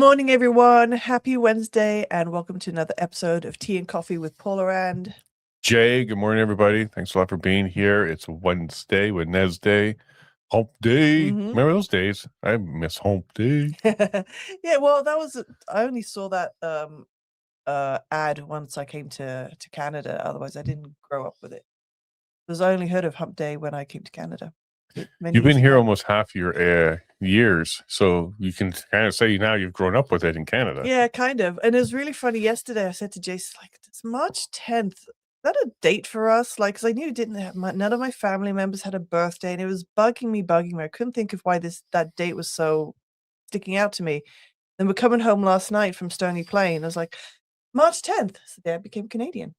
morning, everyone. Happy Wednesday, and welcome to another episode of Tea and Coffee with Paula and Jay. Good morning, everybody. Thanks a lot for being here. It's Wednesday, Wednesday, Hump Day. Remember those days? I miss Hump Day. Yeah, well, I only saw that ad once I came to Canada. Otherwise, I didn't grow up with it. Because I only heard of Hump Day when I came to Canada. You've been here almost half your years, so you can kind of say now you've grown up with it in Canada. Yeah, kind of. And it was really funny. Yesterday, I said to Jason, like, it's March 10th. Is that a date for us? Like, because I knew it didn't have none of my family members had a birthday, and it was bugging me. I couldn't think of why that date was so sticking out to me. Then we're coming home last night from Stony Plain. I was like, March 10th. So the day I became Canadian.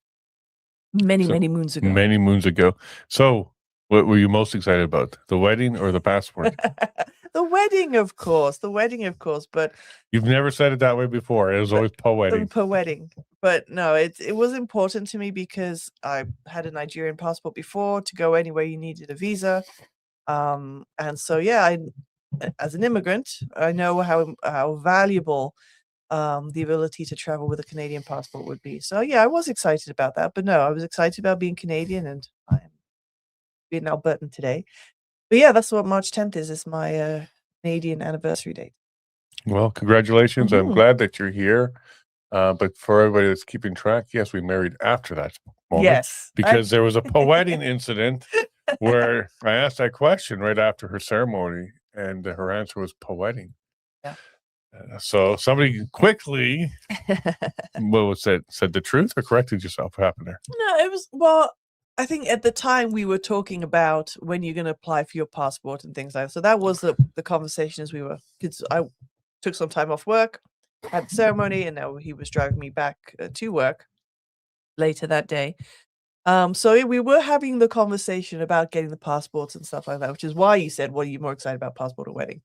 Many moons ago. Many moons ago. So what were you most excited about? The wedding or the passport? The wedding, of course. But you've never said it that way before. It was always po-wedding. Po-wedding. But no, it was important to me because I had a Nigerian passport before. To go anywhere, you needed a visa. And so, yeah, as an immigrant, I know how valuable the ability to travel with a Canadian passport would be. So, yeah, I was excited about that. But no, I was excited about being Canadian, and I'm being Albertan today. But yeah, that's what March 10th is. It's my Canadian anniversary date. Well, congratulations. I'm glad that you're here. But for everybody that's keeping track, yes, we married after that moment. Yes. Because there was a po-wedding incident where I asked that question right after her ceremony, and her answer was po-wedding. Yeah. So somebody quickly said the truth or corrected yourself. What happened there? No, it was, well, I think at the time we were talking about when you're going to apply for your passport and things like that. So that was the conversation as we were kids. I took some time off work, had the ceremony, and now he was driving me back to work later that day. So we were having the conversation about getting the passports and stuff like that, which is why you said, what are you more excited about, passport or wedding?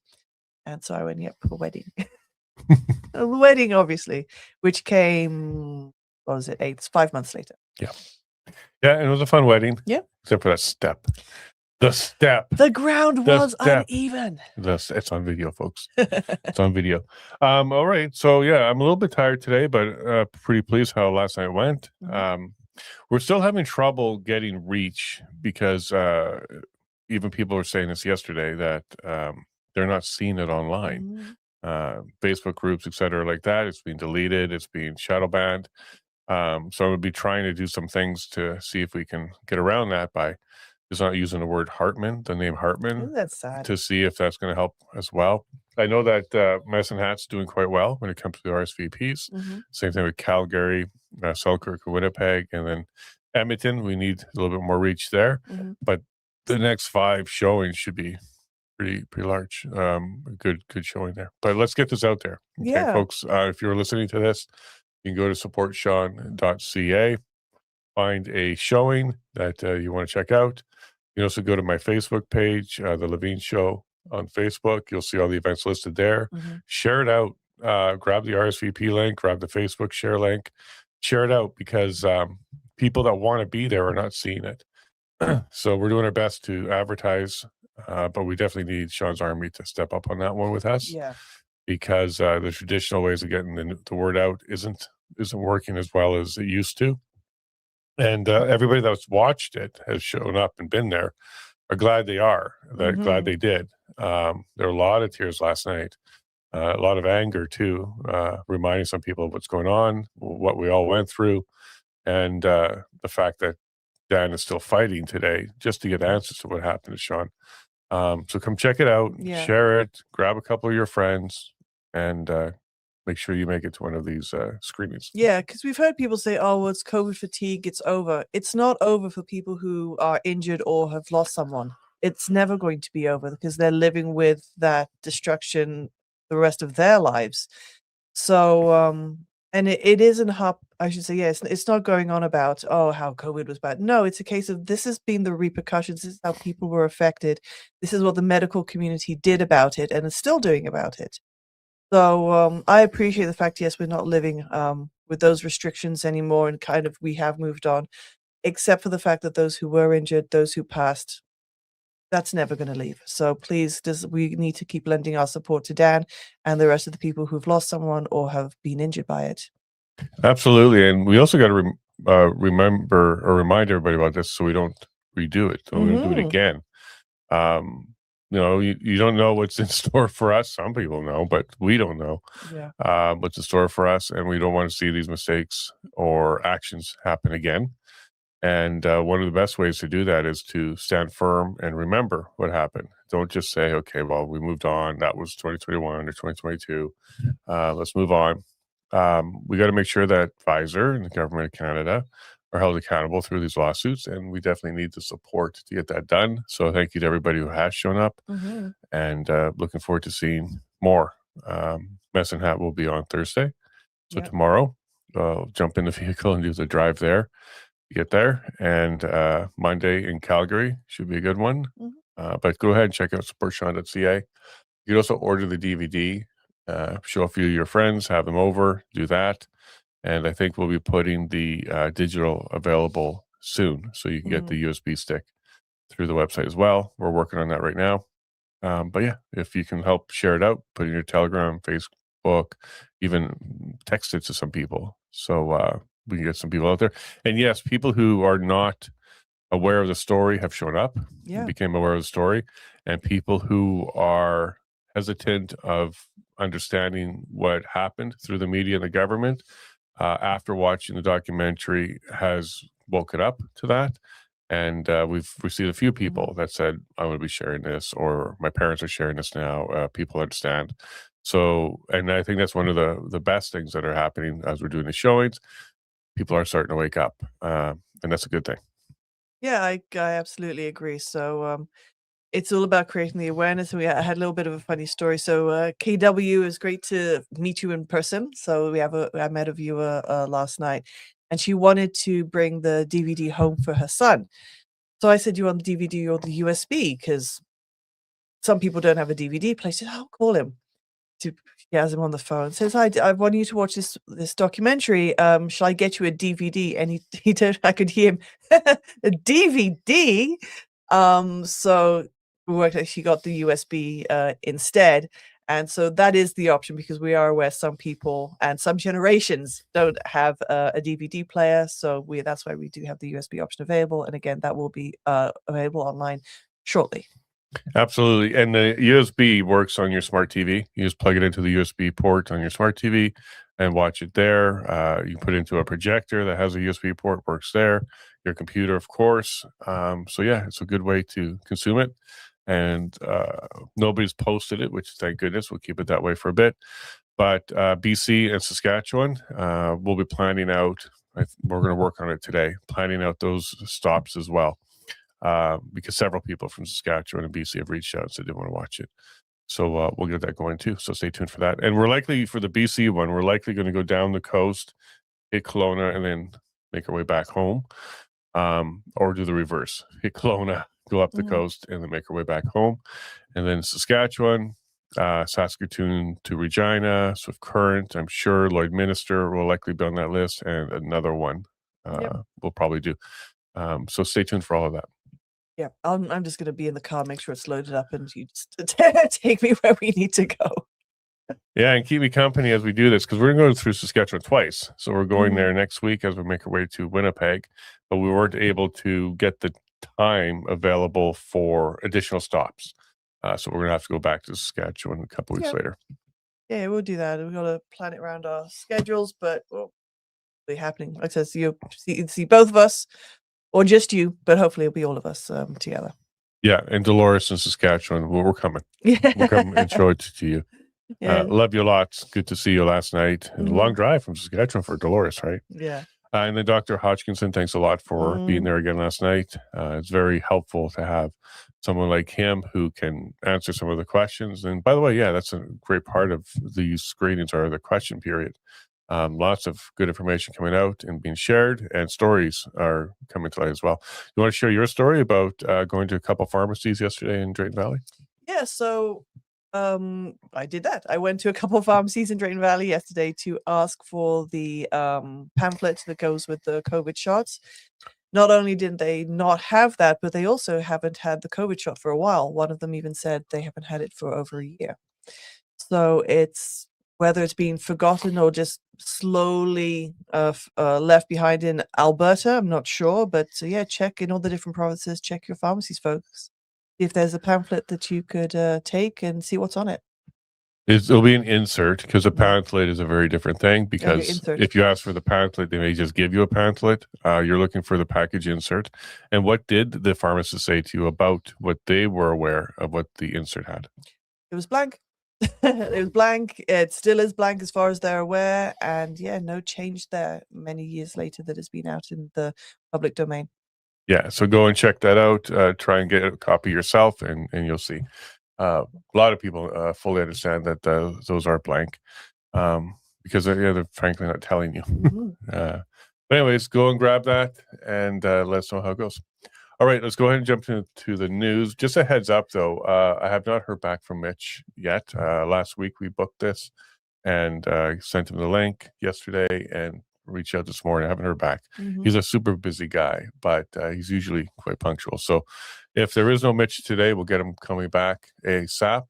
And so I went, yep, for wedding. The wedding, obviously, which came, what was it, 5 months later. Yeah. Yeah, and it was a fun wedding. Yeah. Except for that step. The step. The ground was uneven. It's on video, folks. It's on video. All right. So, yeah, I'm a little bit tired today, but pretty pleased how last night went. We're still having trouble getting reach because even people were saying this yesterday that they're not seeing it online. Facebook groups, etc., like that. It's being deleted. It's being shadow banned. So I'm going to be trying to do some things to see if we can get around that by just not using the word Hartman, the name Hartman. Ooh, that's sad. To see if that's going to help as well. I know that Medicine Hat's doing quite well when it comes to the RSVPs. Same thing with Calgary, Selkirk, or Winnipeg, and then Edmonton. We need a little bit more reach there. But the next 5 showings should be pretty large. Good showing there. But let's get this out there. Okay, yeah, folks, if you're listening to this, you can go to supportsean.ca, find a showing that you want to check out. You can also go to my Facebook page, The Levine Show on Facebook. You'll see all the events listed there. Share it out. Grab the RSVP link, grab the Facebook share link. Share it out because people that want to be there are not seeing it. So we're doing our best to advertise, but we definitely need Sean's Army to step up on that one with us. Yeah. Because the traditional ways of getting the word out isn't working as well as it used to. And everybody that's watched it has shown up and been there. Are glad they are. They're glad they did. There were a lot of tears last night. A lot of anger too, reminding some people of what's going on, what we all went through, and the fact that Dan is still fighting today just to get answers to what happened to Sean. So come check it out, share it, grab a couple of your friends, and make sure you make it to one of these screenings. Yeah, because we've heard people say, oh, well, it's COVID fatigue, it's over. It's not over for people who are injured or have lost someone. It's never going to be over because they're living with that destruction the rest of their lives. So, and it isn't I should say, yes, it's not going on about, oh, how COVID was bad. No, it's a case of this has been the repercussions. This is how people were affected. This is what the medical community did about it and is still doing about it. So I appreciate the fact, yes, we're not living with those restrictions anymore, and kind of we have moved on, except for the fact that those who were injured, those who passed, that's never going to leave. So please, we need to keep lending our support to Dan and the rest of the people who've lost someone or have been injured by it. Absolutely. And we also got to remember or remind everybody about this so we don't redo it. So we don't do it again. You don't know what's in store for us. Some people know, but we don't know what's in store for us. And we don't want to see these mistakes or actions happen again. And one of the best ways to do that is to stand firm and remember what happened. Don't just say, okay, well, we moved on. That was 2021 or 2022. Let's move on. We got to make sure that Pfizer and the government of Canada are held accountable through these lawsuits, and we definitely need the support to get that done. So thank you to everybody who has shown up, and looking forward to seeing more. Medicine Hat will be on Thursday. So tomorrow, I'll jump in the vehicle and do the drive there. Get there, and Monday in Calgary should be a good one. But go ahead and check out supportsean.ca. You can also order the DVD, show a few of your friends, have them over, do that. And I think we'll be putting the digital available soon, so you can get the USB stick through the website as well. We're working on that right now. But yeah, if you can help share it out, put it in your Telegram, Facebook, even text it to some people. So we can get some people out there. And yes, people who are not aware of the story have shown up, became aware of the story, and people who are hesitant of understanding what happened through the media and the government after watching the documentary has woken up to that. And we've received a few people that said, I'm going to be sharing this, or my parents are sharing this now. People understand. So, and I think that's one of the best things that are happening as we're doing the showings. People are starting to wake up, and that's a good thing. Yeah, I absolutely agree. So it's all about creating the awareness. I had a little bit of a funny story. So KW, is great to meet you in person. So I met a viewer last night, and she wanted to bring the DVD home for her son. So I said, you want the DVD or the USB? Because some people don't have a DVD player. She said, I'll call him. He has him on the phone. Says, I want you to watch this documentary. Shall I get you a DVD? And he told, I could hear him, a DVD. So she got the USB instead. And so that is the option, because we are aware some people and some generations don't have a DVD player. So that's why we do have the USB option available. And again, that will be available online shortly. Absolutely. And the USB works on your smart TV. You just plug it into the USB port on your smart TV and watch it there. You put it into a projector that has a USB port, works there. Your computer, of course. So yeah, it's a good way to consume it. And nobody's posted it, which thank goodness. We'll keep it that way for a bit. But BC and Saskatchewan, we'll be planning out. We're going to work on it today, planning out those stops as well. Because several people from Saskatchewan and BC have reached out and said they want to watch it. So we'll get that going too. So stay tuned for that. And we're likely, for the BC one, we're likely going to go down the coast, hit Kelowna, and then make our way back home. Or do the reverse. Hit Kelowna, go up the coast, and then make our way back home. And then Saskatchewan, Saskatoon to Regina, Swift Current, I'm sure Lloydminster will likely be on that list, and another one we'll probably do. So stay tuned for all of that. Yeah, I'm just going to be in the car, make sure it's loaded up, and you just take me where we need to go. Yeah, and keep me company as we do this, because we're going to go through Saskatchewan twice. So we're going there next week as we make our way to Winnipeg, but we weren't able to get the time available for additional stops. So we're going to have to go back to Saskatchewan a couple weeks later. Yeah, we'll do that. We've got to plan it around our schedules, but it'll be happening. Like I said, you'll see both of us, or just you, but hopefully it'll be all of us together. Yeah, and Dolores in Saskatchewan, we're coming. We're coming and show it to you. Love you lots. Good to see you last night. And a long drive from Saskatchewan for Dolores, right? Yeah. And then Dr. Hodgkinson, thanks a lot for being there again last night. It's very helpful to have someone like him who can answer some of the questions. And by the way, that's a great part of these screenings are the question period. Lots of good information coming out and being shared, and stories are coming to light as well. You want to share your story about going to a couple pharmacies yesterday in Drayton Valley? Yeah, so I did that. I went to a couple of pharmacies in Drayton Valley yesterday to ask for the pamphlet that goes with the COVID shots. not only did they not have that, but they also haven't had the COVID shot for a while. One of them even said they haven't had it for over a year. So it's whether it's being forgotten or just slowly left behind in Alberta, I'm not sure. But yeah, check in all the different provinces, check your pharmacies, folks. See if there's a pamphlet that you could take and see what's on it. It'll be an insert, because a pamphlet is a very different thing, because insert. if you ask for the pamphlet, they may just give you a pamphlet. You're looking for the package insert. And what did the pharmacist say to you about what they were aware of what the insert had? It was blank. It was blank. It still is blank as far as they're aware. And yeah, no change there many years later that has been out in the public domain. Yeah, so go and check that out. Try and get a copy yourself, and you'll see. A lot of people fully understand that those are blank, because they're frankly not telling you. But anyways, go and grab that, and let us know how it goes. All right, let's go ahead and jump into the news. Just a heads up, though, I have not heard back from Mitch yet. Last week we booked this, and sent him the link yesterday, and reached out this morning. I haven't heard back. He's a super busy guy, but he's usually quite punctual. So if there is no Mitch today, we'll get him coming back ASAP,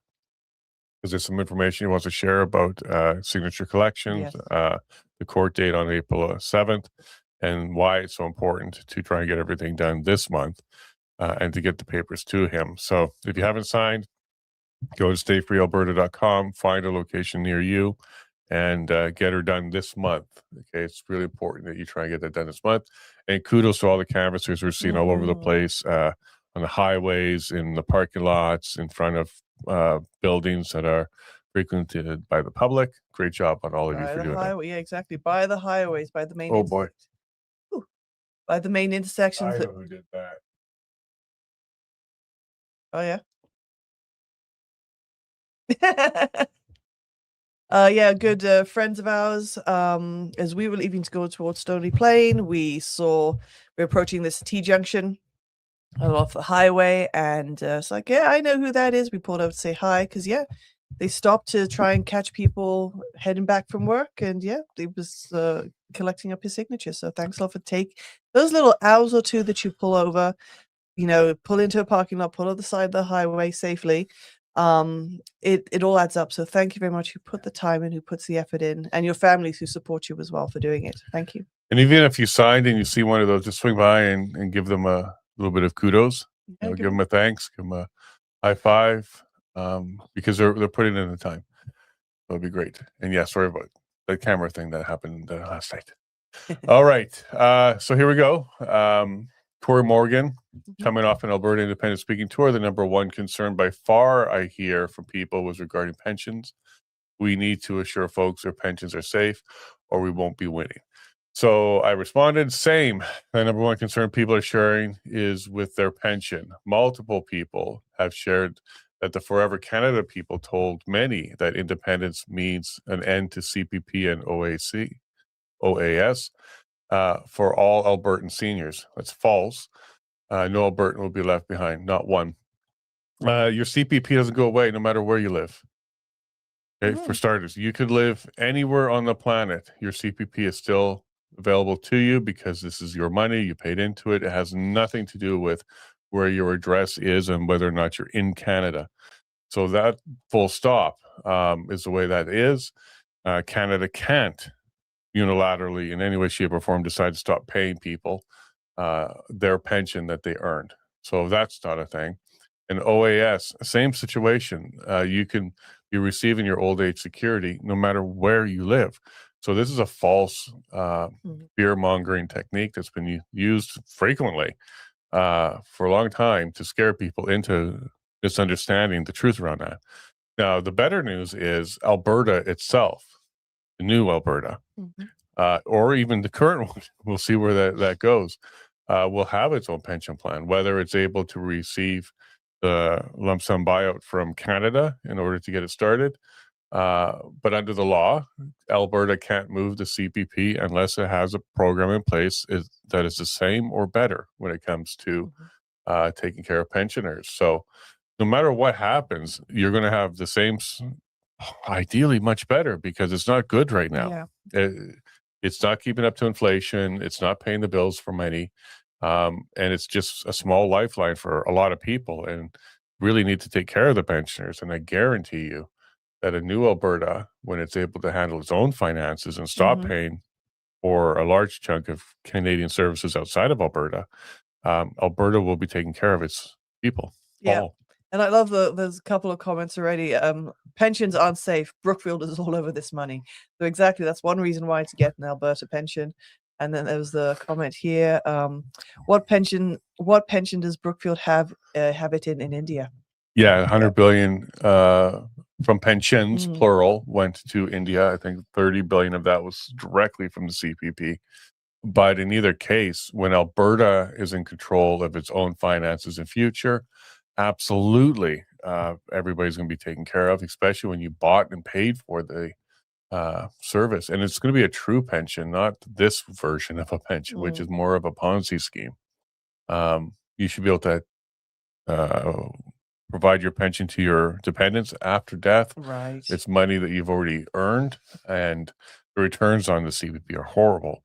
because there's some information he wants to share about signature collections, the court date on April 7th, and why it's so important to try and get everything done this month, and to get the papers to him. So if you haven't signed, go to stayfreealberta.com, find a location near you, and get her done this month. Okay, it's really important that you try and get that done this month. And kudos to all the canvassers we're seeing all over the place, on the highways, in the parking lots, in front of buildings that are frequented by the public. Great job on all of you for doing that. Yeah, exactly. By the highways, by the main. Oh boy, by the main intersections. I know who did that. Oh yeah. Yeah, good friends of ours. As we were leaving to go towards Stony Plain, we're approaching this T-junction off the highway, and it's like, yeah, I know who that is. We pulled over to say hi, because yeah, they stopped to try and catch people heading back from work, and yeah, they was collecting up his signature. So thanks a lot for take those little hours or two that you pull over, pull into a parking lot, pull on the side of the highway safely. It all adds up. So thank you very much who put the time in, who puts the effort in, and your families who support you as well for doing it. Thank you. And even if you signed and you see one of those, just swing by and give them a little bit of kudos. Give them a thanks, give them a high five, because they're putting in the time. That'll be great. And yeah, sorry about the camera thing that happened last night. All right, so here we go. Corey Morgan, coming off an Alberta Independent Speaking Tour, the number one concern by far I hear from people was regarding pensions. We need to assure folks their pensions are safe, or we won't be winning. So I responded, same. The number one concern people are sharing is with their pension. Multiple people have shared that the Forever Canada people told many that independence means an end to CPP and OAS. For all Albertan seniors. That's false. No Albertan will be left behind, not one. Your CPP doesn't go away no matter where you live. Okay, for starters, you could live anywhere on the planet. Your CPP is still available to you, because this is your money. You paid into it. It has nothing to do with where your address is and whether or not you're in Canada. So that full stop is the way that is. Canada can't unilaterally in any way, shape, or form decide to stop paying people their pension that they earned. So that's not a thing. And OAS, same situation. You can be receiving your old age security no matter where you live. So this is a false fear mongering technique that's been used frequently for a long time to scare people into misunderstanding the truth around that. Now, the better news is Alberta itself, the new Alberta, or even the current one, we'll see where that goes, will have its own pension plan, whether it's able to receive the lump sum buyout from Canada in order to get it started. But under the law, Alberta can't move the CPP unless it has a program in place that is the same or better when it comes to taking care of pensioners. So no matter what happens, you're going to have the same, ideally much better, because it's not good right now. It's not keeping up to inflation. It's not paying the bills for many. And it's just a small lifeline for a lot of people, and really need to take care of the pensioners. And I guarantee you that a new Alberta, when it's able to handle its own finances and stop Mhm. paying for a large chunk of Canadian services outside of Alberta, Alberta will be taking care of its people. Yeah. All. And I love there's a couple of comments already. Pensions aren't safe. Brookfield is all over this money. So exactly, that's one reason why to get an Alberta pension. And then there was the comment here. What pension does Brookfield have it in India? Yeah, 100 billion from pensions, Mm. plural, went to India. I think 30 billion of that was directly from the CPP. But in either case, when Alberta is in control of its own finances and future, absolutely, everybody's going to be taken care of, especially when you bought and paid for the service. And it's going to be a true pension, not this version of a pension, which is more of a Ponzi scheme. You should be able to provide your pension to your dependents after death. Right. It's money that you've already earned, and the returns on the CPP are horrible.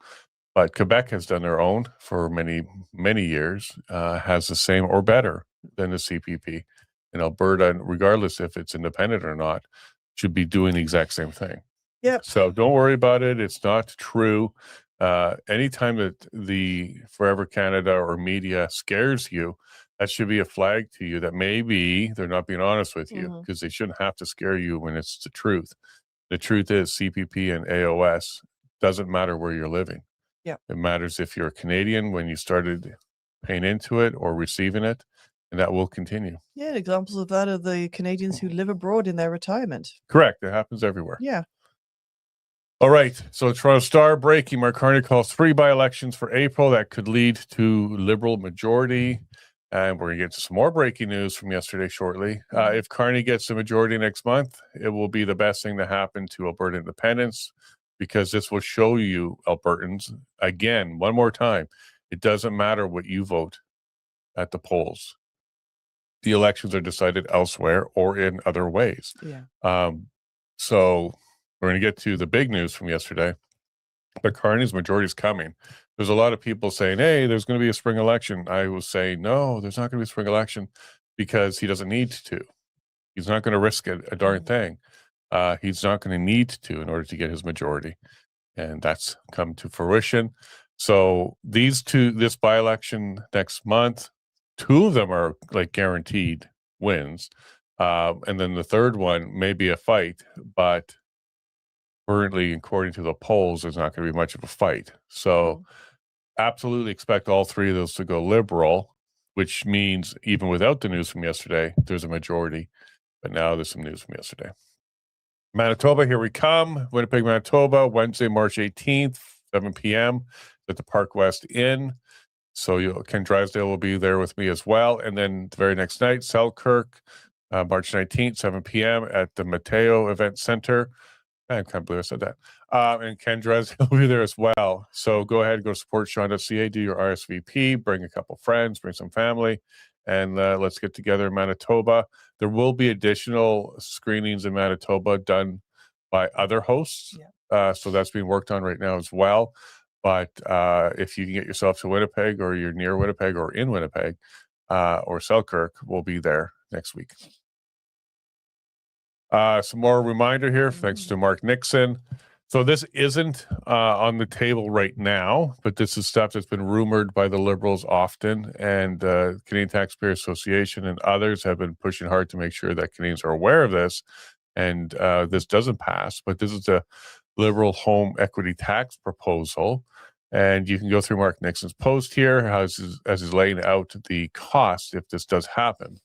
But Quebec has done their own for many, many years, has the same or better than the CPP. And Alberta, regardless if it's independent or not, should be doing the exact same thing. Yep. So don't worry about it. It's not true. Anytime that the Forever Canada or media scares you, that should be a flag to you that maybe they're not being honest with you, because they shouldn't have to scare you when it's the truth. The truth is CPP and AOS doesn't matter where you're living. Yeah. It matters if you're a Canadian when you started paying into it or receiving it, and that will continue. Yeah, examples of that are the Canadians who live abroad in their retirement. Correct. It happens everywhere. Yeah. All right. So Toronto Star breaking. Mark Carney calls 3 by-elections for April that could lead to Liberal majority. And we're going to get to some more breaking news from yesterday shortly. If Carney gets the majority next month, it will be the best thing to happen to Alberta independence, because this will show you, Albertans, again, one more time, it doesn't matter what you vote at the polls. The elections are decided elsewhere or in other ways. Yeah. So we're going to get to the big news from yesterday, but Carney's majority is coming. There's a lot of people saying, hey, there's going to be a spring election. I will say, no, there's not going to be a spring election, because he doesn't need to. He's not going to risk a darn thing. He's not going to need to in order to get his majority. And that's come to fruition. So this by-election next month, 2 of them are like guaranteed wins. And then the third one may be a fight, but currently, according to the polls, there's not going to be much of a fight. So absolutely expect all 3 of those to go Liberal, which means even without the news from yesterday, there's a majority. But now there's some news from yesterday. Manitoba, here we come. Winnipeg, Manitoba, Wednesday, March 18th, 7 p.m. at the Park West Inn. So Ken Drysdale will be there with me as well. And then the very next night, Selkirk, March 19th, 7 p.m. at the Mateo Event Center. I can't believe I said that. And Ken Drysdale will be there as well. So go ahead, go support Sean.ca, do your RSVP, bring a couple friends, bring some family, and let's get together in Manitoba. There will be additional screenings in Manitoba done by other hosts. Yeah. So that's being worked on right now as well. But if you can get yourself to Winnipeg, or you're near Winnipeg or in Winnipeg, or Selkirk, we'll be there next week. Some more reminder here, thanks to Mark Nixon. So this isn't on the table right now, but this is stuff that's been rumored by the Liberals often, and Canadian Taxpayer Association and others have been pushing hard to make sure that Canadians are aware of this, and this doesn't pass. But this is a Liberal home equity tax proposal, and you can go through Mark Nixon's post here as he's laying out the cost if this does happen,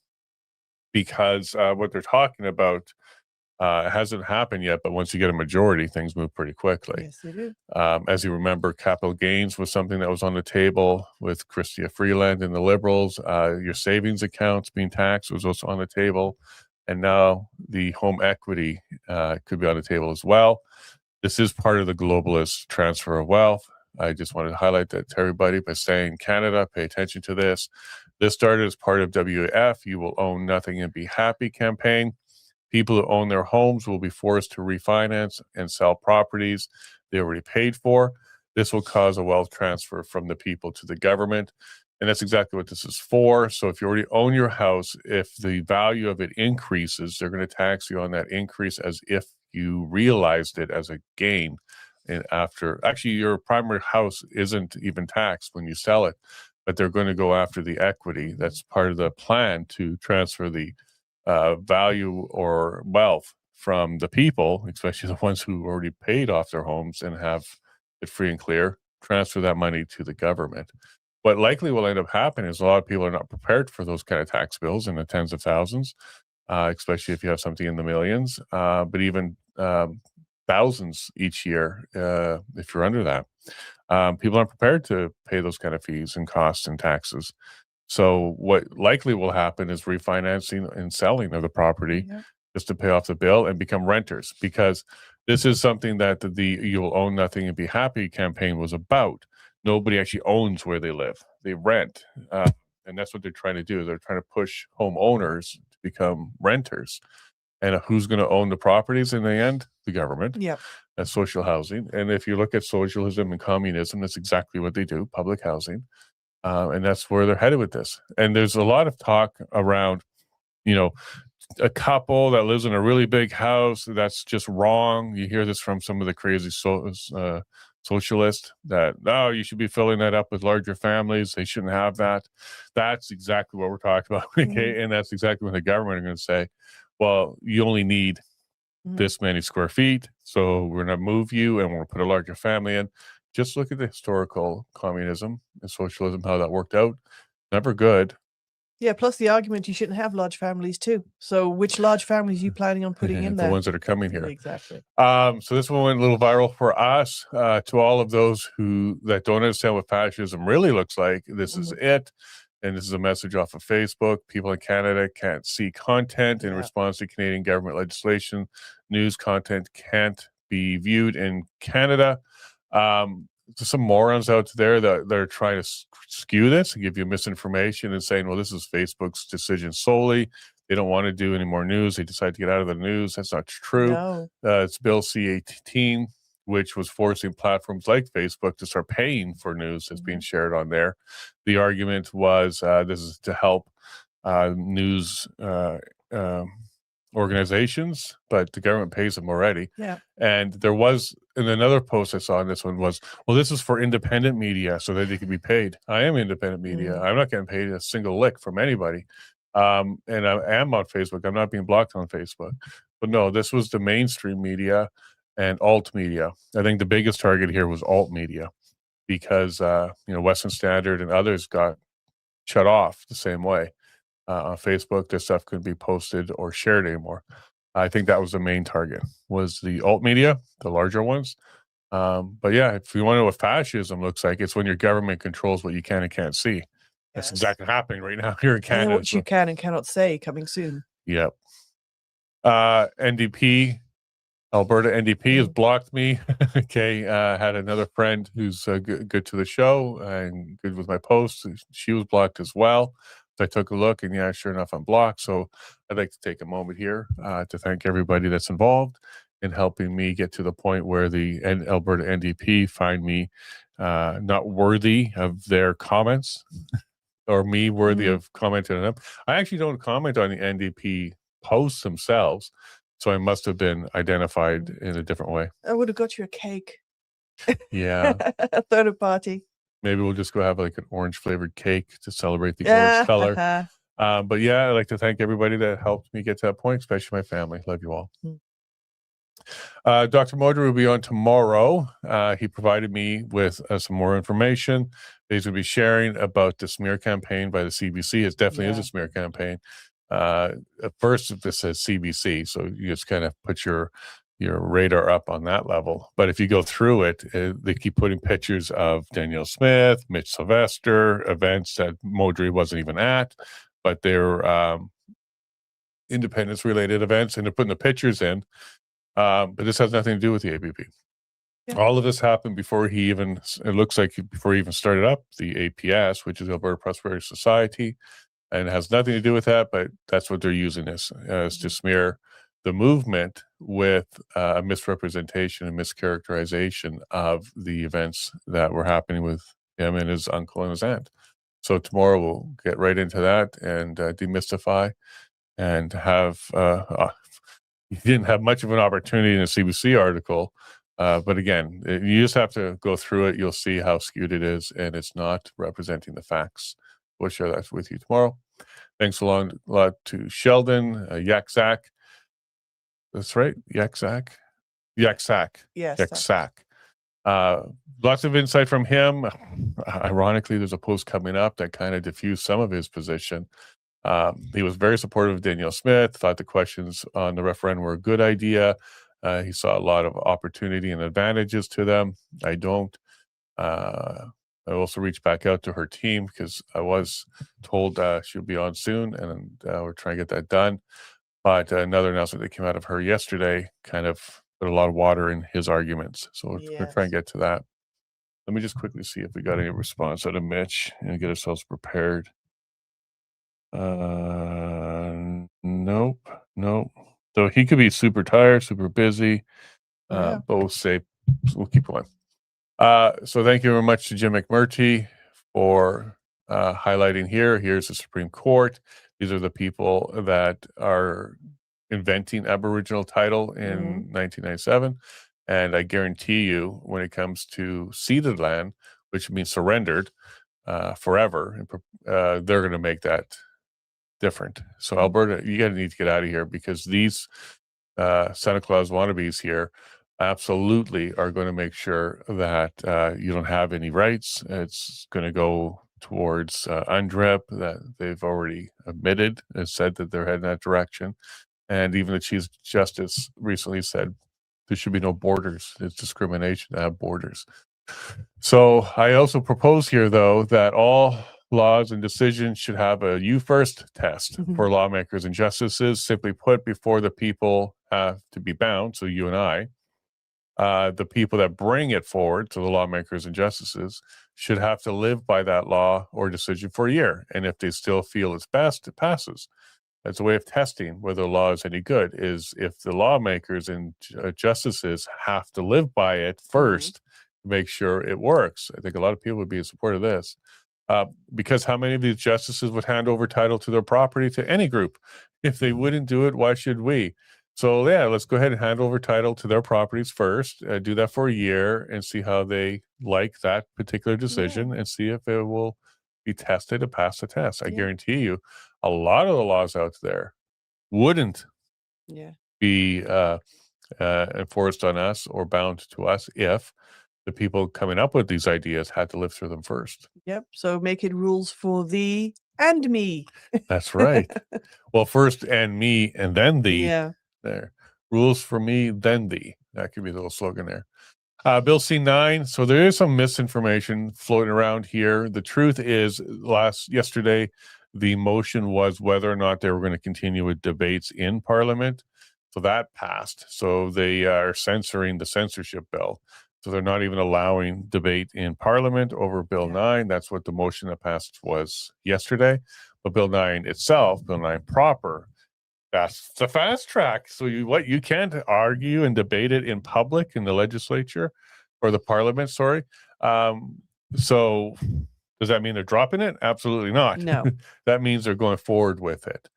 because what they're talking about hasn't happened yet, but once you get a majority, things move pretty quickly. Yes, they do. As you remember, capital gains was something that was on the table with Chrystia Freeland and the Liberals. Your savings accounts being taxed was also on the table. And now the home equity could be on the table as well. This is part of the globalist transfer of wealth. I just wanted to highlight that to everybody by saying, Canada, pay attention to this. This started as part of WF, You Will Own Nothing and Be Happy campaign. People who own their homes will be forced to refinance and sell properties they already paid for. This will cause a wealth transfer from the people to the government. And that's exactly what this is for. So if you already own your house, if the value of it increases, they're going to tax you on that increase as if you realized it as a gain. And actually, your primary house isn't even taxed when you sell it, but they're going to go after the equity. That's part of the plan to transfer the value or wealth from the people, especially the ones who already paid off their homes and have it free and clear, transfer that money to the government. What likely will end up happening is a lot of people are not prepared for those kind of tax bills in the tens of thousands, especially if you have something in the millions, but even thousands each year if you're under that. People aren't prepared to pay those kind of fees and costs and taxes. So what likely will happen is refinancing and selling of the property just to pay off the bill and become renters, because this is something that the You'll Own Nothing and Be Happy campaign was about. Nobody actually owns where they live. They rent. And that's what they're trying to do. They're trying to push homeowners to become renters. And who's going to own the properties in the end? The government. Yeah. That's social housing. And if you look at socialism and communism, that's exactly what they do, public housing. And that's where they're headed with this. And there's a lot of talk around, a couple that lives in a really big house. That's just wrong. You hear this from some of the crazy socialists that, you should be filling that up with larger families. They shouldn't have that. That's exactly what we're talking about. Okay. And that's exactly what the government are going to say. Well, you only need this many square feet. So we're going to move you and we'll put a larger family in. Just look at the historical communism and socialism, how that worked out. Never good. Yeah, plus the argument you shouldn't have large families too. So which large families are you planning on putting in there? The ones that are coming here. Exactly. So this one went a little viral for us. To all of those that don't understand what fascism really looks like, this is it. And this is a message off of Facebook. People in Canada can't see content in response to Canadian government legislation. News content can't be viewed in Canada. There's some morons out there that they're trying to skew this and give you misinformation and saying, well, this is Facebook's decision solely. They don't want to do any more news. They decide to get out of the news. That's not true. No. It's Bill C-18, which was forcing platforms like Facebook to start paying for news that's being shared on there. The argument was this is to help news organizations, but the government pays them already. Yeah. And there was, and another post I saw on this one was, well, this is for independent media so that they can be paid. I am independent media. I'm not getting paid a single lick from anybody. And I am on Facebook. I'm not being blocked on Facebook. But no, this was the mainstream media and alt media. I think the biggest target here was alt media because, Western Standard and others got shut off the same way. On Facebook, this stuff couldn't be posted or shared anymore. I think that was the main target, was the alt media, the larger ones. But yeah, if you want to know what fascism looks like, it's when your government controls what you can and can't see. That's exactly happening right now here in Canada. And what you can and cannot say coming soon. Yep. NDP, Alberta NDP has blocked me. Okay. Had another friend who's good to the show and good with my posts. She was blocked as well. So I took a look and sure enough, I'm blocked. So I'd like to take a moment here to thank everybody that's involved in helping me get to the point where the Alberta NDP find me not worthy of their comments or me worthy of commenting on them. I actually don't comment on the NDP posts themselves. So I must have been identified in a different way. I would have got you a cake. Yeah. A third party. Maybe we'll just go have like an orange flavored cake to celebrate the orange color. But yeah, I'd like to thank everybody that helped me get to that point, especially my family. Love you all. Dr. Modry will be on tomorrow. He provided me with some more information. He's going to be sharing about the smear campaign by the CBC. It definitely is a smear campaign. At first, this says CBC, so you just kind of put your radar up on that level. But if you go through it, they keep putting pictures of Danielle Smith, Mitch Sylvester, events that Modry wasn't even at, but they're independence-related events, and they're putting the pictures in. But this has nothing to do with the APP. Yeah. All of this happened before it looks like before he even started up the APS, which is Alberta Prosperity Society, and it has nothing to do with that, but that's what they're using this as to smear the movement with a misrepresentation and mischaracterization of the events that were happening with him and his uncle and his aunt. So tomorrow we'll get right into that and demystify and have. You didn't have much of an opportunity in a CBC article, but again, you just have to go through it. You'll see how skewed it is, and it's not representing the facts. We'll share that with you tomorrow. Thanks a lot to Sheldon, Yak Zach. That's right, Yak Zach. Yak Sack. Yes. Yak Sack. Lots of insight from him. Ironically, there's a post coming up that kind of diffused some of his position. He was very supportive of Danielle Smith, thought the questions on the referendum were a good idea. He saw a lot of opportunity and advantages to them. I don't. I also reached back out to her team because I was told she'll be on soon, and we're trying to get that done. But another announcement that came out of her yesterday kind of put a lot of water in his arguments. So we're going to try and get to that. Let me just quickly see if we got any response out of Mitch and get ourselves prepared. Nope. So he could be super tired, super busy. But we'll keep going. So thank you very much to Jim McMurtry for highlighting here. Here's the Supreme Court. These are the people that are inventing Aboriginal title in 1997. And I guarantee you, when it comes to ceded land, which means surrendered forever, they're going to make that different. So Alberta, you need to get out of here, because these Santa Claus wannabes here absolutely are going to make sure that you don't have any rights. It's going to go towards UNDRIP that they've already admitted and said that they're heading that direction. And even the Chief Justice recently said there should be no borders. It's discrimination to have borders. So I also propose here, though, that all laws and decisions should have a you first test for lawmakers and justices. Simply put, before the people have to be bound, so you and I, the people that bring it forward to the lawmakers and justices should have to live by that law or decision for a year. And if they still feel it's best, it passes. That's a way of testing whether the law is any good, is if the lawmakers and justices have to live by it first to make sure it works. I think a lot of people would be in support of this. Because how many of these justices would hand over title to their property to any group? If they wouldn't do it, why should we? So yeah, let's go ahead and hand over title to their properties first, do that for a year and see how they like that particular decision and see if it will be tested to pass the test. I guarantee you a lot of the laws out there wouldn't be enforced on us or bound to us if the people coming up with these ideas had to live through them first. Yep. So make it rules for thee and me. That's right. Well, first and me and then thee. Yeah. There. Rules for me, then thee. That could be the little slogan there. Bill C9. So there is some misinformation floating around here. The truth is, yesterday, the motion was whether or not they were going to continue with debates in Parliament. So that passed. So they are censoring the censorship bill. So they're not even allowing debate in Parliament over Bill 9. That's what the motion that passed was yesterday. But Bill 9 itself, Bill 9 proper, that's the fast track. So you can't argue and debate it in public in the legislature or the Parliament, sorry. So does that mean they're dropping it? Absolutely not. No. That means they're going forward with it.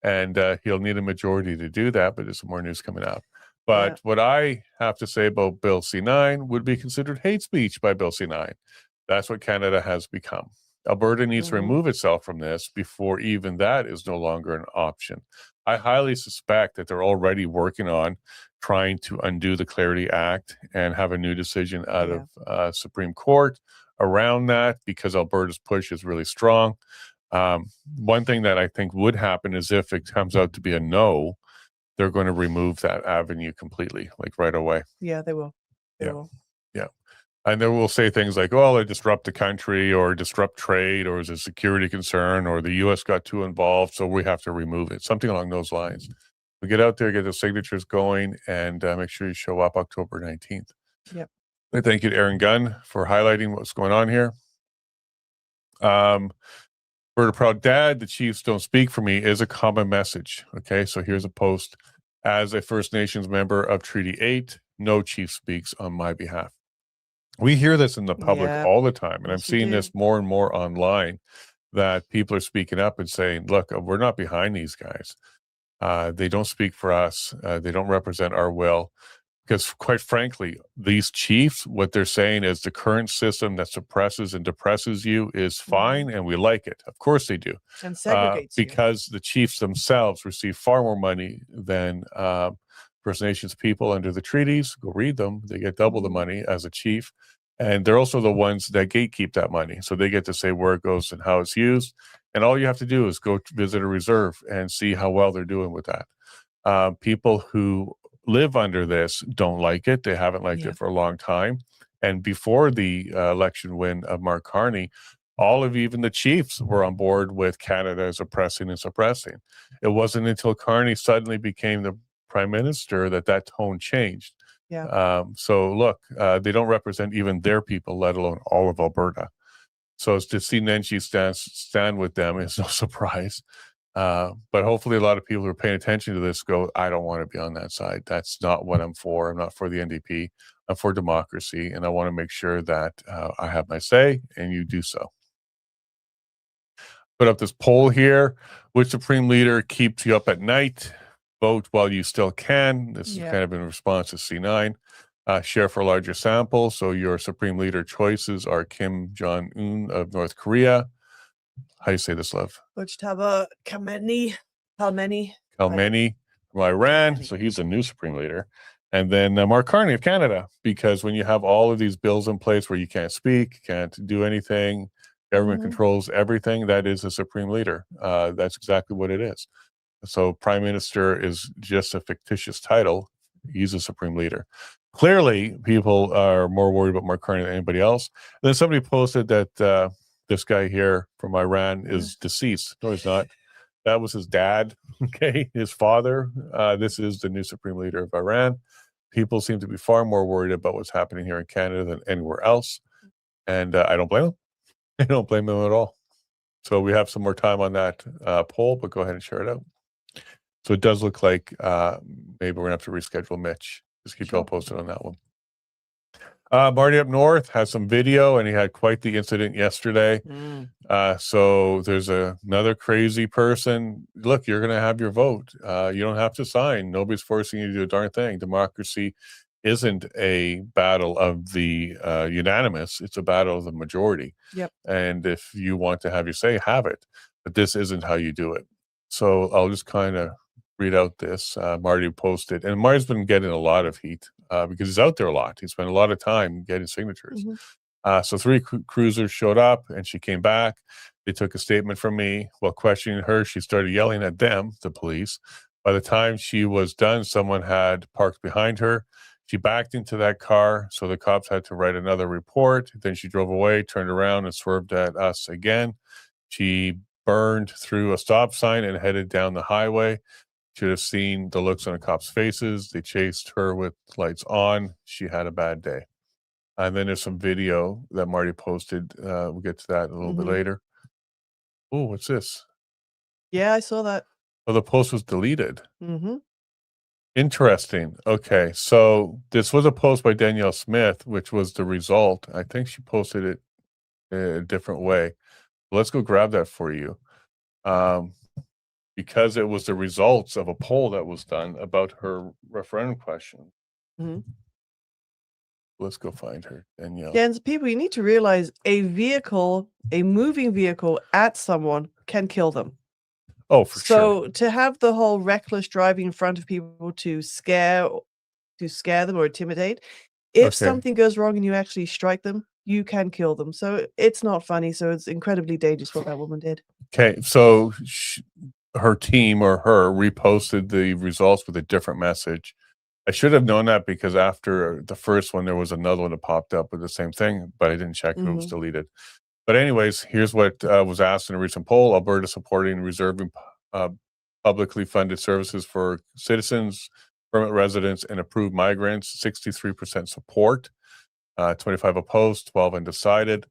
And he'll need a majority to do that, but there's some more news coming up. But what I have to say about Bill C9 would be considered hate speech by Bill C9. That's what Canada has become. Alberta needs to remove itself from this before even that is no longer an option. I highly suspect that they're already working on trying to undo the Clarity Act and have a new decision out of Supreme Court around that, because Alberta's push is really strong. One thing that I think would happen is if it comes out to be a no, they're going to remove that avenue completely, like right away. Yeah, they will. They will. Yeah. And they will say things like, oh, they disrupt the country or disrupt trade, or is a security concern, or the U.S. got too involved, so we have to remove it. Something along those lines. We get out there, get the signatures going, and make sure you show up October 19th. Yep. I thank you to Aaron Gunn for highlighting what's going on here. For the proud dad, the Chiefs don't speak for me is a common message. Okay, so here's a post. As a First Nations member of Treaty 8, no chief speaks on my behalf. We hear this in the public all the time, and I'm seeing this more and more online. that people are speaking up and saying, look, we're not behind these guys. They don't speak for us. They don't represent our will. Because quite frankly, these chiefs, what they're saying is the current system that suppresses and depresses you is fine, and we like it. Of course they do. And segregates you. Because the chiefs themselves receive far more money than First Nations people under the treaties. Go read them. They get double the money as a chief. And they're also the ones that gatekeep that money. So they get to say where it goes and how it's used. And all you have to do is go visit a reserve and see how well they're doing with that. People who live under this don't like it. They haven't liked it for a long time. And before the election win of Mark Carney, all of even the chiefs were on board with Canada as oppressing and suppressing. It wasn't until Carney suddenly became the prime minister that tone changed. So look, they don't represent even their people, let alone all of Alberta. So to see Nenshi stand with them is no surprise. But hopefully a lot of people who are paying attention to this go, I don't want to be on that side. That's not what I'm for. I'm not for the NDP. I'm for democracy. And I want to make sure that I have my say and you do so. Put up this poll here. Which Supreme Leader keeps you up at night? Vote while you still can. This is kind of in response to C9. Share for a larger sample. So your Supreme Leader choices are Kim Jong-un of North Korea. How do you say this, love? Mujtaba Khamenei from Iran. So he's the new Supreme Leader. And then Mark Carney of Canada, because when you have all of these bills in place where you can't speak, can't do anything, government controls everything, that is a Supreme Leader. That's exactly what it is. So Prime Minister is just a fictitious title. He's a Supreme Leader. Clearly, people are more worried about Mark Carney than anybody else. And then somebody posted that this guy here from Iran is deceased. No, he's not. That was his dad, okay, his father. This is the new Supreme Leader of Iran. People seem to be far more worried about what's happening here in Canada than anywhere else. And I don't blame them. I don't blame them at all. So we have some more time on that poll, but go ahead and share it out. So it does look like maybe we're going to have to reschedule Mitch. Just keep you all posted on that one. Marty up north has some video, and he had quite the incident yesterday. So there's another crazy person. Look, you're going to have your vote. You don't have to sign. Nobody's forcing you to do a darn thing. Democracy isn't a battle of the unanimous. It's a battle of the majority. And if you want to have your say, have it. But this isn't how you do it. So I'll just kind of read out this. Marty posted, and Marty's been getting a lot of heat because he's out there a lot. He spent a lot of time getting signatures. So 3 cruisers showed up, and she came back. They took a statement from me. While questioning her, she started yelling at them, the police. By the time she was done, someone had parked behind her. She backed into that car, so the cops had to write another report. Then she drove away, turned around, and swerved at us again. She burned through a stop sign and headed down the highway. Should have seen the looks on the cops' faces. They chased her with lights on. She had a bad day. And then there's some video that Marty posted. We'll get to that a little bit later. Oh, what's this? Yeah, I saw that. Oh, the post was deleted. Interesting. Okay, so this was a post by Danielle Smith, which was the result. I think she posted it a different way. Let's go grab that for you. Because it was the results of a poll that was done about her referendum question. Let's go find her, Danielle. Yeah, and people, you need to realize a moving vehicle at someone can kill them. Oh, for sure. So to have the whole reckless driving in front of people to scare them or intimidate, if something goes wrong and you actually strike them, you can kill them. So it's not funny. So it's incredibly dangerous what that woman did. Okay, so her team or her reposted the results with a different message. I should have known that because after the first one, there was another one that popped up with the same thing, but I didn't check if it was deleted. But anyways, here's what was asked in a recent poll. Alberta supporting reserving publicly funded services for citizens, permanent residents, and approved migrants. 63% support, 25 opposed, 12 undecided.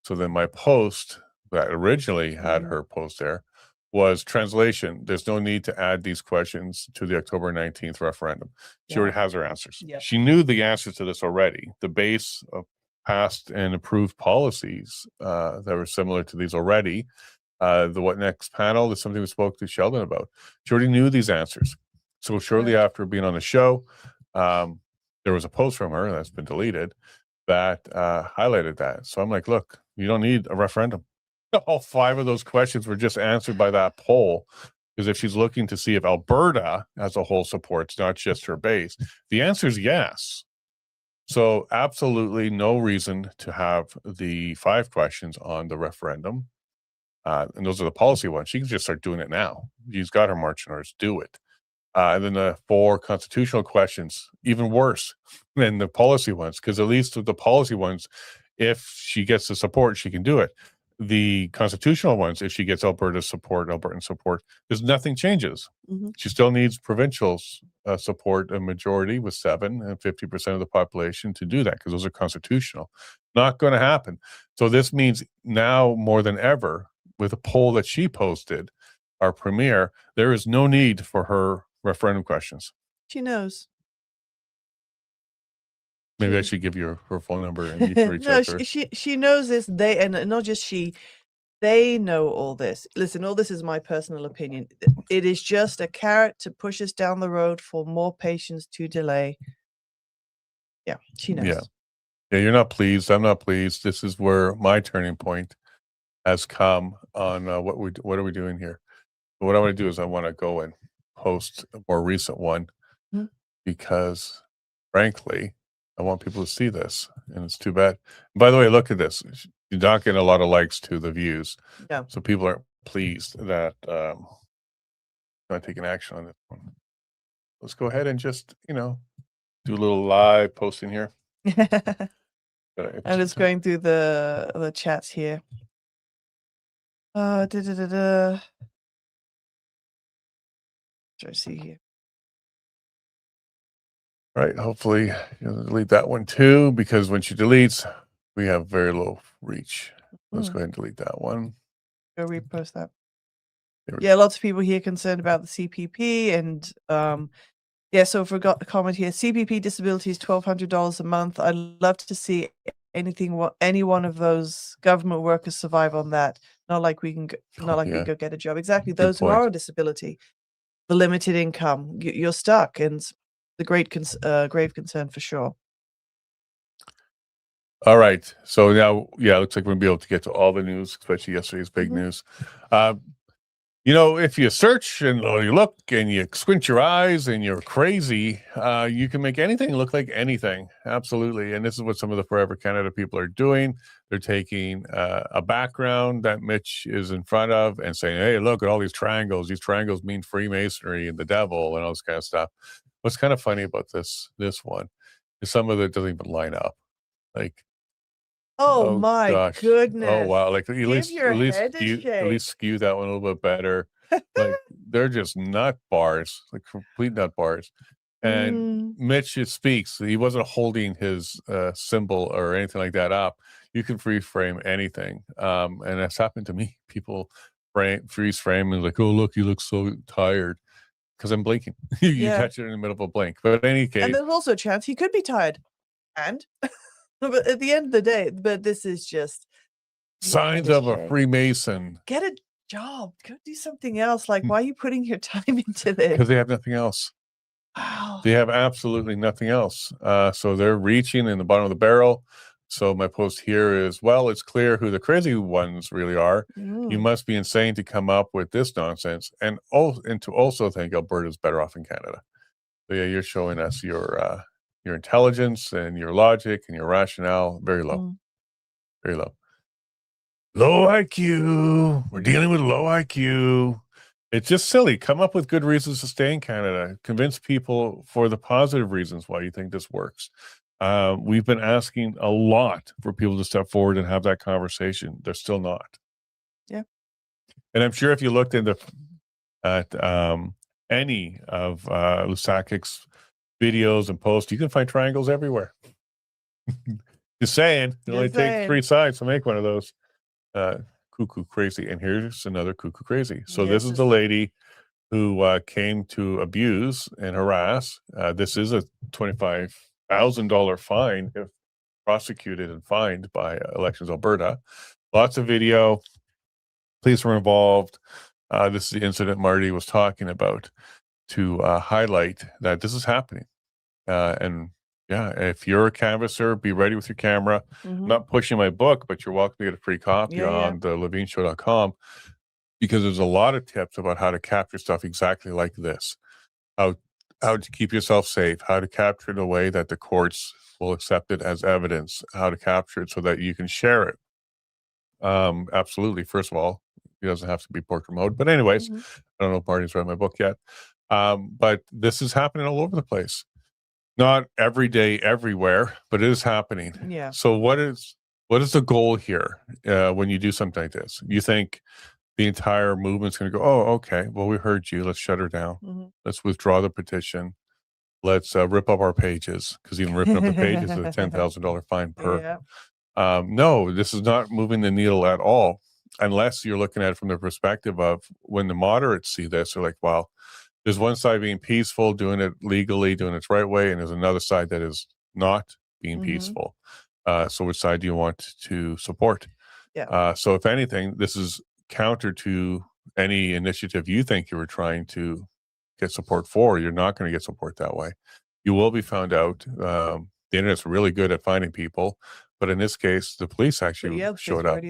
So then my post that originally had her post there was translation. There's no need to add these questions to the October 19th referendum. She already has her answers. She knew the answers to this already. The base of passed and approved policies that were similar to these already. The What Next panel is something we spoke to Sheldon about. She already knew these answers. So shortly after being on the show, there was a post from her that's been deleted that highlighted that. So I'm like, look, you don't need a referendum. All 5 of those questions were just answered by that poll. Because if she's looking to see if Alberta as a whole supports, not just her base, the answer is yes. So absolutely no reason to have the 5 questions on the referendum. And those are the policy ones. She can just start doing it now. She's got her marching orders, do it. And then the 4 constitutional questions, even worse than the policy ones, because at least with the policy ones, if she gets the support, she can do it. The constitutional ones, if she gets Albertan support, there's nothing changes. She still needs provincial support, a majority with 7 and 50% of the population to do that, because those are constitutional. Not going to happen. So this means now more than ever, with a poll that she posted, our premier, there is no need for her referendum questions. She knows. Maybe I should give you her phone number and you can reach out to her. She knows this. And not just she, they know all this. Listen, all this is my personal opinion. It is just a carrot to push us down the road for more patience to delay. Yeah, she knows. Yeah, you're not pleased. I'm not pleased. This is where my turning point has come on what are we doing here. But what I want to do is I want to go and post a more recent one because, frankly, I want people to see this, and it's too bad. By the way, look at this. You're not getting a lot of likes to the views. Yeah. So people aren't pleased that not taking action on this one. Let's go ahead and just, do a little live posting here. I'm just going through the chats here. Try to see here. All right, hopefully you'll delete that one too, because when she deletes, we have very low reach. Let's go ahead and delete that one. Go repost that. Yeah, lots of people here concerned about the CPP, and so forgot the comment here. CPP disability is $1,200 a month. I'd love to see any one of those government workers survive on that. Not like we can we go get a job. Exactly, those who are on disability, the limited income, you're stuck, and the grave concern for sure. All right. So now, it looks like we're going to be able to get to all the news, especially yesterday's big news. If you search and you look and you squint your eyes and you're crazy, you can make anything look like anything. Absolutely. And this is what some of the Forever Canada people are doing. They're taking a background that Mitch is in front of and saying, hey, look at all these triangles. These triangles mean Freemasonry and the devil and all this kind of stuff. What's kind of funny about this one is some of it doesn't even line up. Like, oh my gosh. Goodness! Oh wow! Like at least skew that one a little bit better. Like they're just nut bars, like complete nut bars. And Mitch speaks. He wasn't holding his symbol or anything like that up. You can freeze frame anything, and that's happened to me. People freeze frame and like, oh look, you look so tired. Because I'm blinking. You catch it in the middle of a blink. But in any case, and there's also a chance he could be tired. And but at the end of the day, this is just signs of a Freemason. Get a job. Go do something else. Like, why are you putting your time into this? Because they have nothing else. Wow. They have absolutely nothing else. So they're reaching in the bottom of the barrel. So my post here is, well, it's clear who the crazy ones really are. You must be insane to come up with this nonsense, and to also think Alberta's better off in Canada. So yeah, you're showing us your intelligence and your logic and your rationale very low, very low. Low IQ. We're dealing with low IQ. It's just silly. Come up with good reasons to stay in Canada. Convince people for the positive reasons why you think this works. We've been asking a lot for people to step forward and have that conversation. They're still not. Yeah. And I'm sure if you looked at any of Lusakic's videos and posts, you can find triangles everywhere. Just saying. It only takes 3 sides to make one of those. Cuckoo crazy. And here's another cuckoo crazy. So this is the lady who came to abuse and harass. This is a $25,000 fine if prosecuted and fined by Elections Alberta. Lots of video. Police were involved. This is the incident Marty was talking about to highlight that this is happening. And yeah, if you're a canvasser, be ready with your camera. I'm not pushing my book, but you're welcome to get a free copy on the levineshow.com, because there's a lot of tips about how to capture stuff exactly like this. How to keep yourself safe, how to capture it in a way that the courts will accept it as evidence, how to capture it so that you can share it. Absolutely. First of all, it doesn't have to be portrait mode. But anyways, I don't know if Marty's read my book yet. But this is happening all over the place. Not every day, everywhere, but it is happening. Yeah. So what is the goal here when you do something like this? You think the entire movement's going to go, oh, okay, well, we heard you. Let's shut her down. Let's withdraw the petition. Let's rip up our pages, because even ripping up the pages is a $10,000 fine per. No, this is not moving the needle at all, unless you're looking at it from the perspective of when the moderates see this, they're like, well, there's one side being peaceful, doing it legally, doing it the right way, and there's another side that is not being peaceful. So which side do you want to support? So if anything, this is counter to any initiative you think you were trying to get support for. You're not going to get support that way. You will be found out. The internet's really good at finding people, but in this case, the police actually showed up.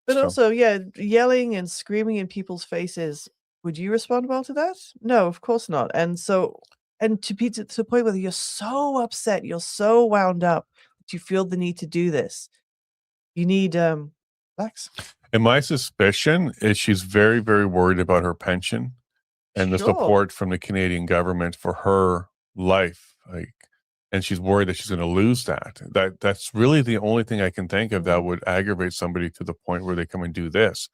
But also, yelling and screaming in people's faces. Would you respond well to that? No, of course not. And so, and to the point where you're so upset, you're so wound up that you feel the need to do this. You need facts. And my suspicion is she's very, very worried about her pension and the support from the Canadian government for her life. And she's worried that she's going to lose that. That's really the only thing I can think of that would aggravate somebody to the point where they come and do this.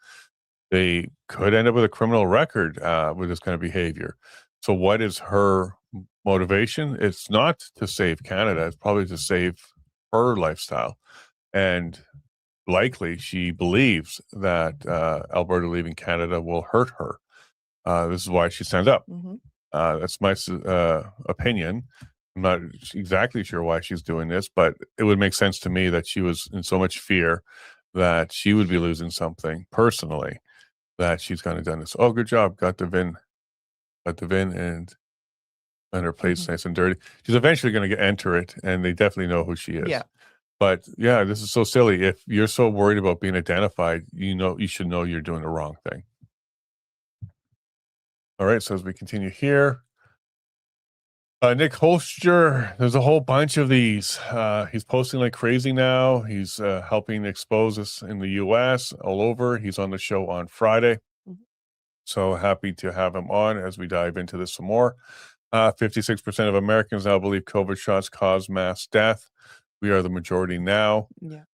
They could end up with a criminal record with this kind of behavior. So what is her motivation? It's not to save Canada. It's probably to save her lifestyle. And likely she believes that Alberta leaving Canada will hurt her. This is why she signed up. That's my opinion. I'm not exactly sure why she's doing this, but it would make sense to me that she was in so much fear that she would be losing something personally, that she's kind of done this. Oh, good job. Got the VIN and her place nice and dirty. She's eventually going to enter it, and they definitely know who she is. Yeah. But yeah, this is so silly. If you're so worried about being identified, you should know you're doing the wrong thing. All right. So as we continue here, Nick Holster, there's a whole bunch of these. He's posting like crazy now. He's helping expose us in the U.S. all over. He's on the show on Friday. So happy to have him on as we dive into this some more. 56% of Americans now believe COVID shots cause mass death. We are the majority now. Yeah.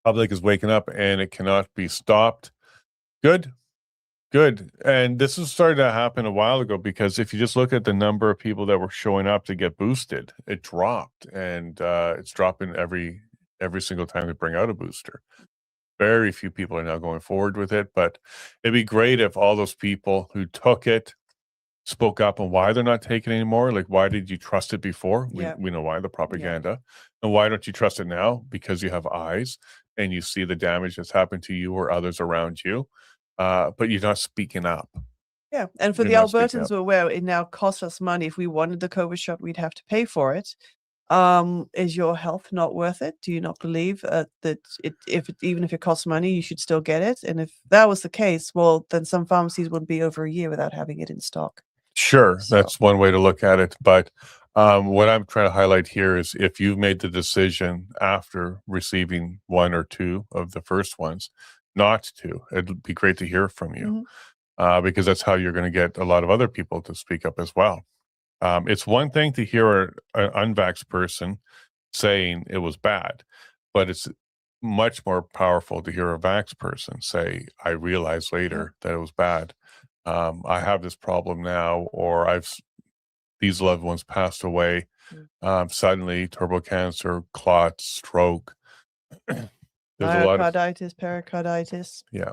Public is waking up and it cannot be stopped. Good. And this has started to happen a while ago, because if you just look at the number of people that were showing up to get boosted, it dropped, and it's dropping every single time they bring out a booster. Very few people are now going forward with it, but it'd be great if all those people who took it spoke up on why they're not taking it anymore. Like, why did you trust it before? We know why, the propaganda. And why don't you trust it now? Because you have eyes and you see the damage that's happened to you or others around you. But you're not speaking up. Yeah. And for the Albertans who are aware, it now costs us money. If we wanted the COVID shot, we'd have to pay for it. Is your health not worth it? Do you not believe that even if it costs money, you should still get it? And if that was the case, well, then some pharmacies wouldn't be over a year without having it in stock. Sure, that's one way to look at it. But what I'm trying to highlight here is, if you've made the decision after receiving one or two of the first ones not to, it'd be great to hear from you, because that's how you're going to get a lot of other people to speak up as well. It's one thing to hear an unvaxxed person saying it was bad, but it's much more powerful to hear a vaxxed person say, I realized later that it was bad. I have this problem now, or these loved ones passed away suddenly, turbo cancer, clots, stroke. Myocarditis, pericarditis. Yeah.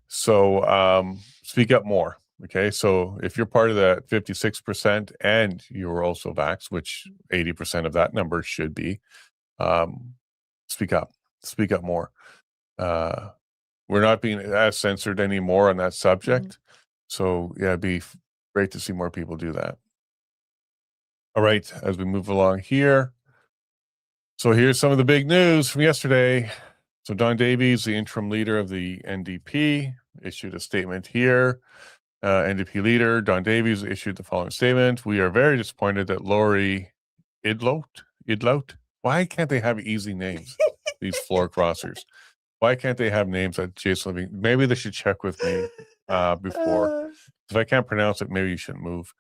So speak up more. Okay, so if you're part of that 56% and you're also vaxxed, which 80% of that number should be, speak up more. We're not being as censored anymore on that subject. So yeah, it'd be great to see more people do that. All right, as we move along here. So here's some of the big news from yesterday. So Don Davies, the interim leader of the NDP, issued a statement here. NDP leader Don Davies issued the following statement. We are very disappointed that Lori Idlout. Why can't they have easy names, these floor crossers? Why can't they have names that Jason Levine? Maybe they should check with me before. If I can't pronounce it, maybe you shouldn't move.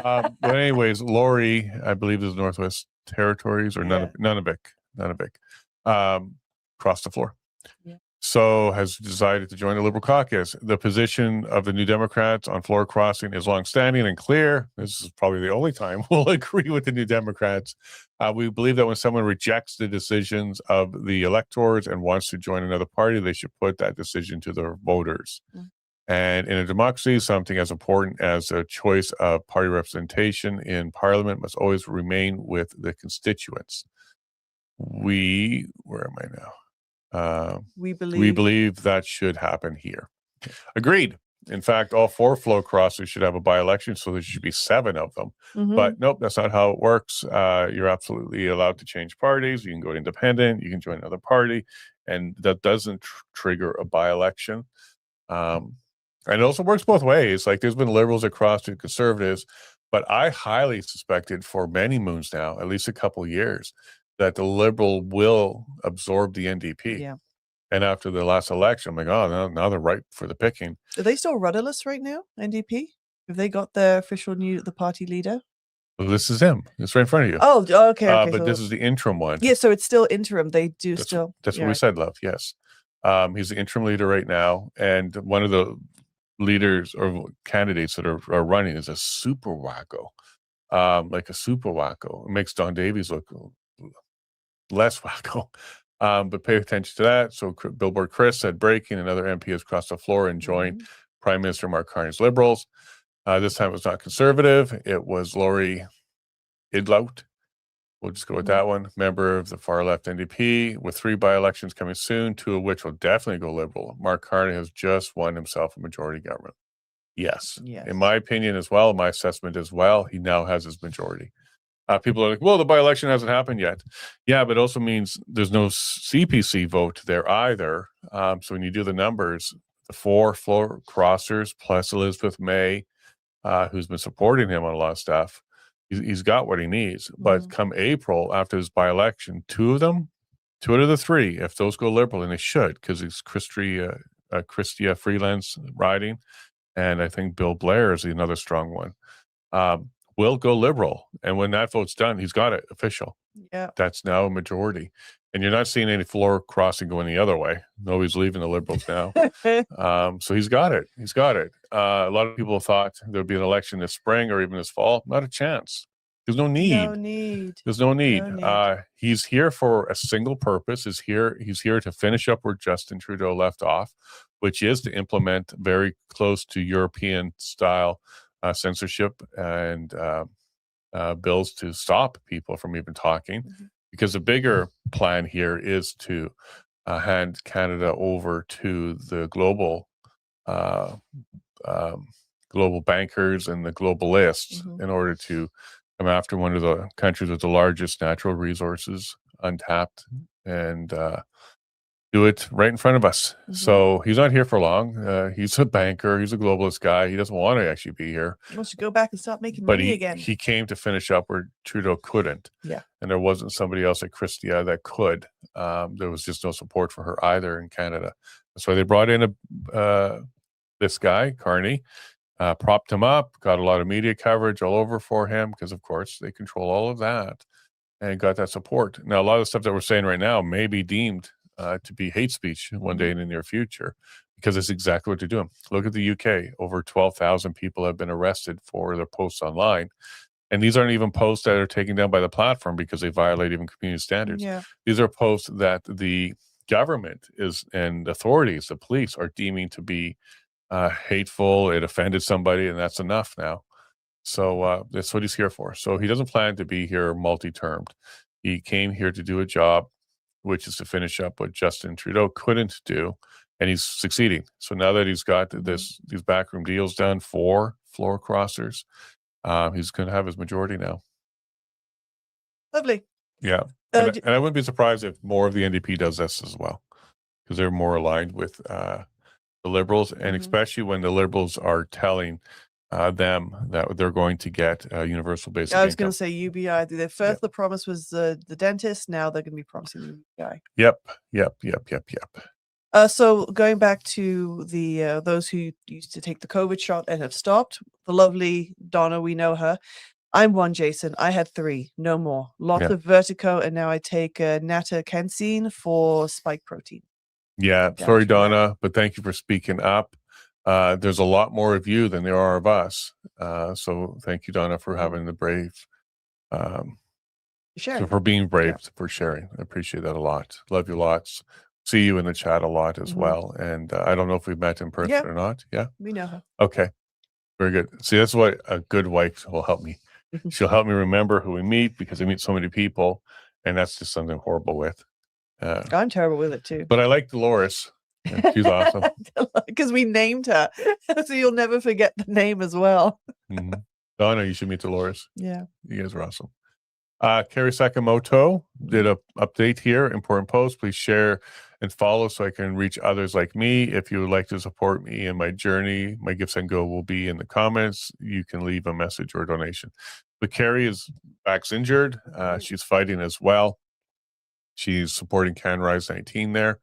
But anyways, Lori, I believe is Northwest Territories or Nunavik, crossed the floor. Yeah. So has decided to join the Liberal caucus. The position of the New Democrats on floor crossing is longstanding and clear. This is probably the only time we'll agree with the New Democrats. We believe that when someone rejects the decisions of the electors and wants to join another party, they should put that decision to their voters. And in a democracy, something as important as a choice of party representation in parliament must always remain with the constituents. Where am I now? We believe that should happen here. Agreed. In fact, all 4 flow crossers should have a by-election, so there should be 7 of them. But nope, that's not how it works. You're absolutely allowed to change parties. You can go independent. You can join another party, and that doesn't trigger a by-election. And it also works both ways. Like there's been liberals across to conservatives, but I highly suspected for many moons now, at least a couple of years, that the Liberal will absorb the NDP. Yeah. And after the last election, I'm like, oh, now they're ripe for the picking. Are they still rudderless right now, NDP? Have they got their official the party leader? Well, this is him. It's right in front of you. Oh, okay. But so this is the interim one. Yeah, so it's still interim. They do That's still. That's what we said, love. Yes. He's the interim leader right now. And one of the leaders or candidates that are running is a super wacko. Like a super wacko. It makes Don Davies look less wacko. But pay attention to that. So Billboard Chris said breaking, another MP has crossed the floor and joined Prime Minister Mark Carney's Liberals. This time it was not conservative. It was Lori Idlout. We'll just go with that one. Member of the far left NDP with 3 by-elections coming soon, 2 of which will definitely go Liberal. Mark Carney has just won himself a majority government. Yes. In my opinion as well, my assessment as well, he now has his majority. People are like, well, the by-election hasn't happened yet. Yeah, but it also means there's no CPC vote there either. So when you do the numbers, the 4 floor crossers plus Elizabeth May, who's been supporting him on a lot of stuff, he's got what he needs. But come April, after his by-election, 2 out of the 3, if those go Liberal, and they should, because it's Chrystia Freeland's riding, and I think Bill Blair is another strong one. Will go Liberal, and when that vote's done, he's got it official. Yeah, that's now a majority, and you're not seeing any floor crossing going the other way. Nobody's leaving the Liberals now. So he's got it. A lot of people thought there'd be an election this spring or even this fall. Not a chance. There's no need. There's no need. He's here for a single purpose. He's here to finish up where Justin Trudeau left off, which is to implement very close to European style censorship and bills to stop people from even talking, because the bigger plan here is to hand Canada over to the global bankers and the globalists in order to come after one of the countries with the largest natural resources untapped and do it right in front of us. So he's not here for long. He's a banker. He's a globalist guy. He doesn't want to actually be here. He wants to go back and stop making money again. He came to finish up where Trudeau couldn't. Yeah. And there wasn't somebody else like Chrystia that could. There was just no support for her either in Canada. That's why they brought in this guy, Carney, propped him up, got a lot of media coverage all over for him because, of course, they control all of that and got that support. Now, a lot of the stuff that we're saying right now may be deemed to be hate speech one day in the near future, because it's exactly what they're doing. Look at the UK. Over 12,000 people have been arrested for their posts online. And these aren't even posts that are taken down by the platform because they violate even community standards. Yeah. These are posts that the government and authorities, the police, are deeming to be hateful. It offended somebody, and that's enough now. So that's what he's here for. So he doesn't plan to be here multi-termed. He came here to do a job, which is to finish up what Justin Trudeau couldn't do, and he's succeeding. So now that he's got these backroom deals done for floor crossers, he's going to have his majority now. Lovely. Yeah, and I wouldn't be surprised if more of the NDP does this as well, because they're more aligned with the Liberals, and especially when the Liberals are telling them that they're going to get universal basic income. I was going to say UBI. The promise was the dentist. Now they're going to be promising the UBI. Yep. So going back to the those who used to take the COVID shot and have stopped, the lovely Donna, we know her. I'm one, Jason. I had 3, no more. Lots of vertigo, and now I take nattokinase for spike protein. Yeah, sorry, Donna, but thank you for speaking up. There's a lot more of you than there are of us. So thank you, Donna, for having the brave, for being brave, for sharing. I appreciate that a lot. Love you lots. See you in the chat a lot as well. And I don't know if we've met in person or not. Yeah, we know her. Okay, very good. See, that's what a good wife will help me. She'll help me remember who we meet, because I meet so many people, and that's just something horrible with. I'm terrible with it too. But I like Dolores. She's awesome. Because we named her, so you'll never forget the name as well. Donna, you should meet Dolores. Yeah, you guys are awesome. Carrie Sakamoto did a update here. Important post. Please share and follow so I can reach others like me. If you would like to support me in my journey, my Gifts and Go will be in the comments. You can leave a message or a donation. But Carrie is back's injured. She's fighting as well. She's supporting CanRise 19 there.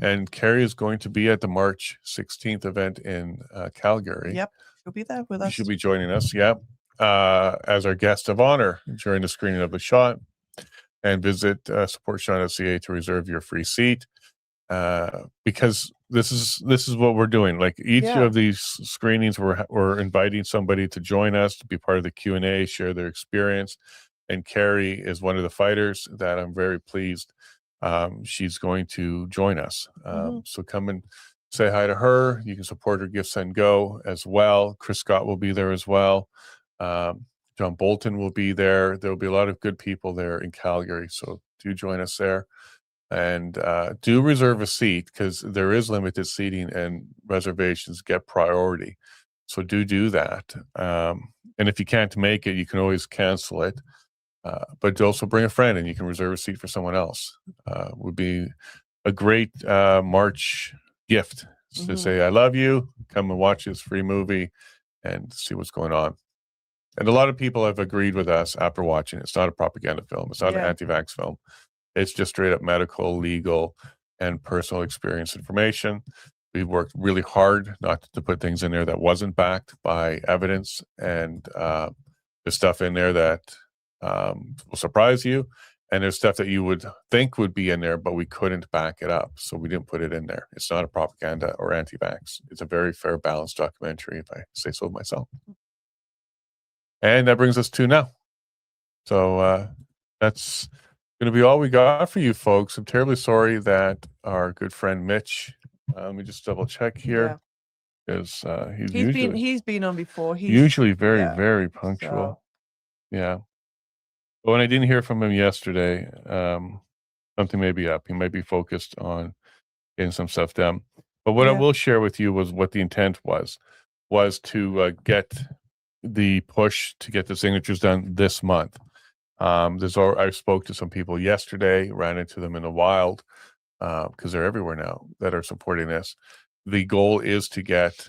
And Carrie is going to be at the March 16th event in Calgary. Yep, she'll be there with us. She'll be joining us, as our guest of honor during the screening of the shot. And visit supportshot.ca to reserve your free seat. Because this is what we're doing. Like each of these screenings, we're inviting somebody to join us to be part of the Q&A, share their experience. And Carrie is one of the fighters that I'm very pleased. She's going to join us. So come and say hi to her. You can support her Gifts and Go as well. Chris Scott will be there as well. John Bolton will be there. There will be a lot of good people there in Calgary. So do join us there. And do reserve a seat, because there is limited seating and reservations get priority. So do that. And if you can't make it, you can always cancel it. But also bring a friend and you can reserve a seat for someone else. Would be a great March gift to say, I love you, come and watch this free movie and see what's going on. And a lot of people have agreed with us after watching it. It's not a propaganda film. It's not an anti-vax film. It's just straight up medical, legal, and personal experience information. We've worked really hard not to put things in there that wasn't backed by evidence, and there's stuff in there that will surprise you, and there's stuff that you would think would be in there, but we couldn't back it up, so we didn't put it in there. It's not a propaganda or anti-vax. It's a very fair, balanced documentary, if I say so myself. And that brings us to now. So that's going to be all we got for you folks. I'm terribly sorry that our good friend Mitch, let me just double check here, because he's been on before. He's usually very punctual. So. But when I didn't hear from him yesterday, something may be up. He might be focused on getting some stuff done. But what I will share with you was what the intent was to get the push to get the signatures done this month. I spoke to some people yesterday, ran into them in the wild, because they're everywhere now that are supporting this. The goal is to get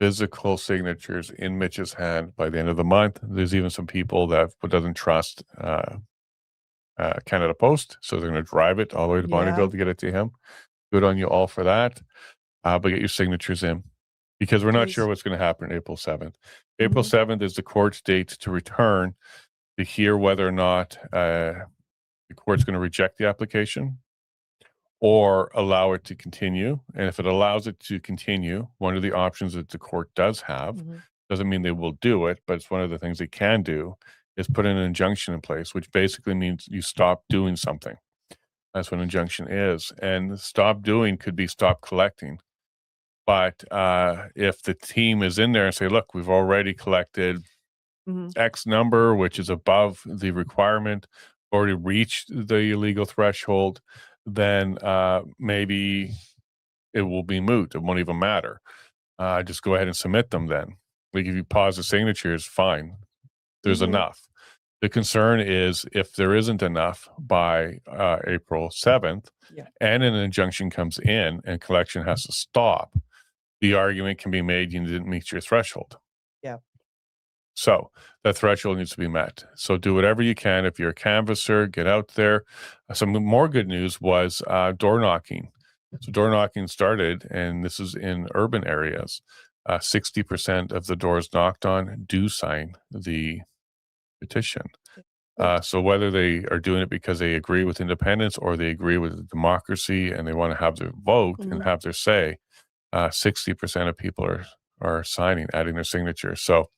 physical signatures in Mitch's hand by the end of the month. There's even some people that doesn't trust Canada Post, so they're going to drive it all the way to Bonneville to get it to him. Good on you all for that. But get your signatures in, because we're not sure what's going to happen April 7th. April 7th is the court date to return to hear whether or not the court's going to reject the application or allow it to continue. And if it allows it to continue, one of the options that the court does have, doesn't mean they will do it, but it's one of the things they can do, is put an injunction in place, which basically means you stop doing something. That's what an injunction is. And stop doing could be stop collecting. But if the team is in there and say, look, we've already collected X number, which is above the requirement, already reached the illegal threshold, then maybe it will be moot. It won't even matter. Just go ahead and submit them then. Like if you pause the signatures, fine. There's enough. The concern is if there isn't enough by April 7th and an injunction comes in and collection has to stop, the argument can be made you didn't meet your threshold. Yeah. So that threshold needs to be met. So do whatever you can. If you're a canvasser, get out there. Some more good news was door knocking. So door knocking started, and this is in urban areas. 60% of the doors knocked on do sign the petition. So whether they are doing it because they agree with independence or they agree with democracy and they want to have their vote and have their say, 60% of people are signing, adding their signature. So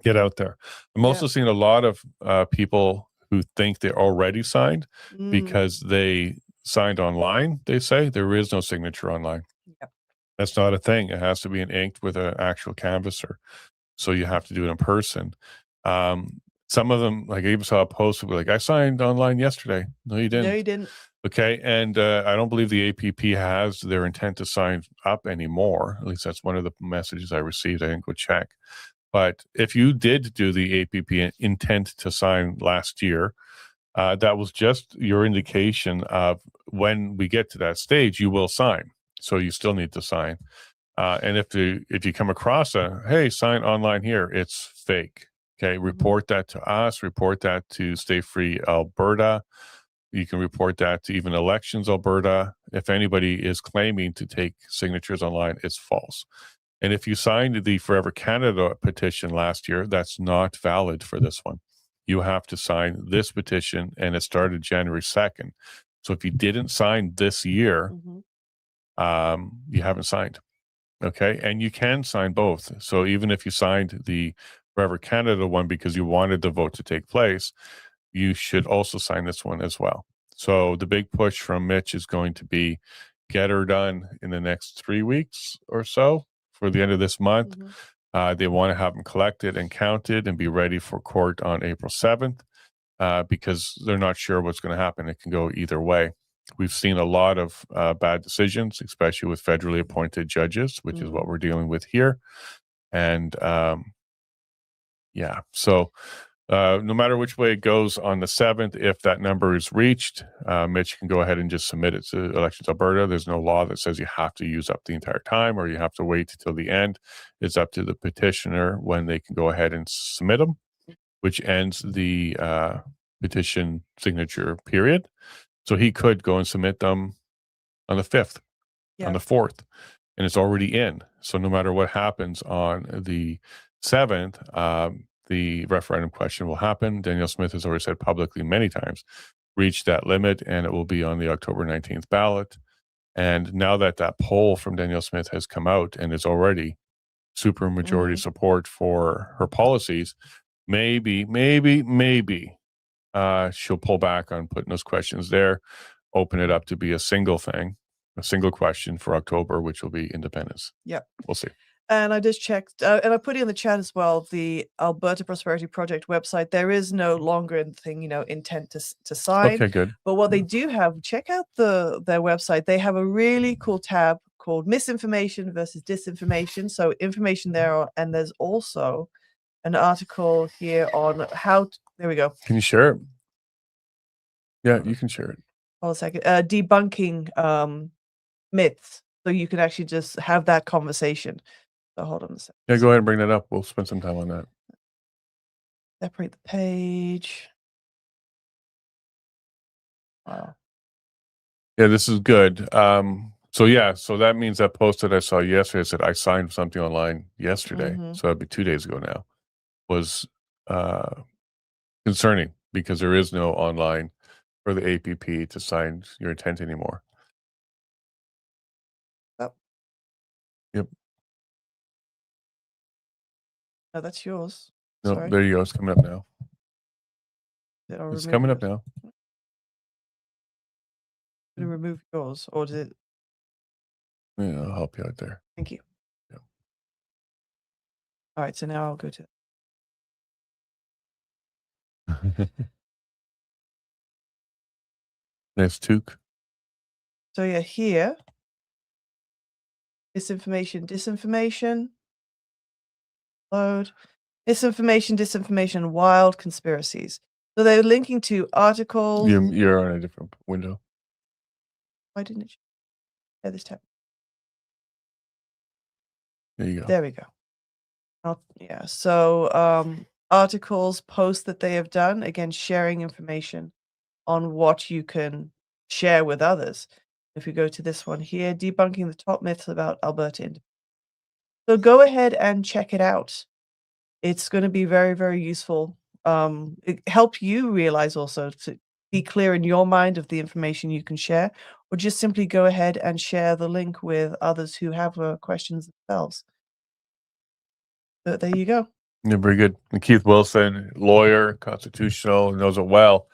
get out there. I'm also seeing a lot of people who think they're already signed because they signed online. They say there is no signature online. That's not a thing. It has to be inked with an actual canvasser. So you have to do it in person. Some of them, like I even saw a post where like, I signed online yesterday. No, you didn't. No, you didn't. Okay. And I don't believe the APP has their intent to sign up anymore. At least that's one of the messages I received. I didn't go check. But if you did do the APP intent to sign last year, that was just your indication of when we get to that stage, you will sign. So you still need to sign. And if you come across hey, sign online here, it's fake. Okay, report that to us. Report that to Stay Free Alberta. You can report that to even Elections Alberta. If anybody is claiming to take signatures online, it's false. And if you signed the Forever Canada petition last year, that's not valid for this one. You have to sign this petition, and it started January 2nd. So if you didn't sign this year, you haven't signed. Okay. And you can sign both. So even if you signed the Forever Canada one because you wanted the vote to take place, you should also sign this one as well. So the big push from Mitch is going to be get her done in the next 3 weeks or so for the end of this month. They want to have them collected and counted and be ready for court on April 7th because they're not sure what's going to happen. It can go either way. We've seen a lot of bad decisions, especially with federally appointed judges, which is what we're dealing with here. And so no matter which way it goes on the 7th, if that number is reached, Mitch can go ahead and just submit it to Elections Alberta. There's no law that says you have to use up the entire time or you have to wait till the end. It's up to the petitioner when they can go ahead and submit them, which ends the petition signature period. So he could go and submit them on the 5th, on the 4th, and it's already in. So no matter what happens on the 7th, the referendum question will happen. Danielle Smith has already said publicly many times, reach that limit, and it will be on the October 19th ballot. And now that poll from Danielle Smith has come out and is already super majority support for her policies, maybe she'll pull back on putting those questions there, open it up to be a single thing, a single question for October, which will be independence. Yeah. We'll see. And I just checked, and I put it in the chat as well, the Alberta Prosperity Project website. There is no longer anything, intent to sign. Okay, good. But what they do have, check out their website. They have a really cool tab called Misinformation versus Disinformation. So information there, and there's also an article here on how. There we go. Can you share it? Yeah, you can share it. Hold a second. Debunking myths, so you can actually just have that conversation. So hold on a second. Yeah, go ahead and bring that up. We'll spend some time on that. Separate the page. Wow. Yeah, this is good. So that means that post that I saw yesterday said I signed something online yesterday. So that'd be 2 days ago now. Was concerning because there is no online for the APP to sign your intent anymore. Oh. Yep. No, that's yours. No, Sorry. there you go. It's coming up now. It's coming up now. Did it remove yours, or did it? Yeah, I'll help you out there. Thank you. Yeah. All right, so now I'll go to Nice toque. so yeah, here. Disinformation. Load. Disinformation, wild conspiracies. So they're linking to articles. You're on a different window. Why didn't it? Yeah, this tab. There you go. There we go. Yeah. So articles, posts that they have done, again, sharing information on what you can share with others. If we go to this one here, debunking the top myths about Alberta independence. So go ahead and check it out. It's going to be very, very useful. It help you realize also to be clear in your mind of the information you can share, or just simply go ahead and share the link with others who have questions themselves. But there you go. Yeah, very good. And Keith Wilson, lawyer, constitutional, knows it well.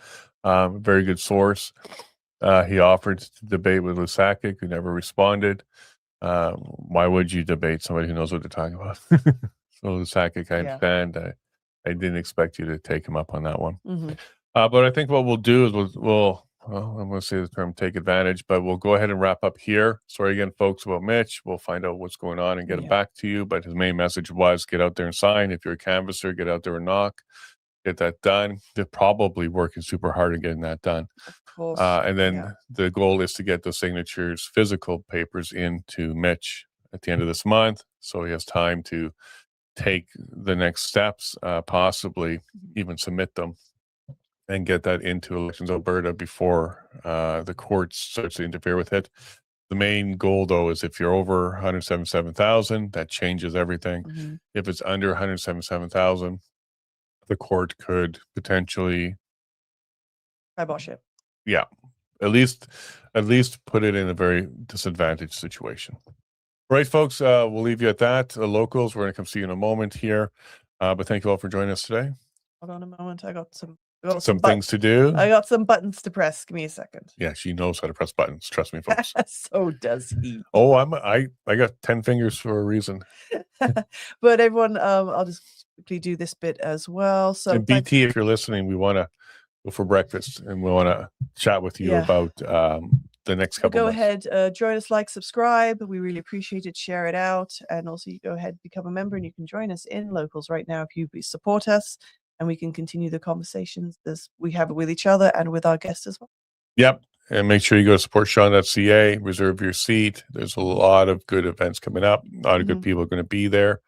Very good source. He offered to debate with Lusakic, who never responded. Why would you debate somebody who knows what they're talking about? So Lusakic, I understand. I didn't expect you to take him up on that one. But I think what we'll do is well, I'm going to say the term take advantage, but we'll go ahead and wrap up here. Sorry again, folks, about Mitch. We'll find out what's going on and get it back to you. But his main message was get out there and sign. If you're a canvasser, get out there and knock. Get that done. They're probably working super hard at getting that done. Of course. And then the goal is to get those signatures, physical papers into Mitch at the end of this month. So he has time to take the next steps, possibly even submit them and get that into Elections Alberta before the court starts to interfere with it. The main goal, though, is if you're over 177,000, that changes everything. If it's under 177,000, the court could potentially kibosh it. Yeah, at least put it in a very disadvantaged situation. Right, folks, we'll leave you at that. Locals, we're going to come see you in a moment here. But thank you all for joining us today. Hold on a moment. I got some things to do. I got some buttons to press. Give me a second. Yeah, she knows how to press buttons. Trust me, folks. So does he. Oh, I got 10 fingers for a reason. But everyone, I'll just quickly do this bit as well. So and BT, if you're listening, we want to go for breakfast and we want to chat with you about the next couple go months. Ahead, join us, like, subscribe. We really appreciate it. Share it out. And also you go ahead, become a member, and you can join us in Locals right now if you support us, and we can continue the conversations as we have it with each other and with our guests as well. Yep. And make sure you go to supportsean.ca, reserve your seat. There's a lot of good events coming up. A lot of good people are going to be there.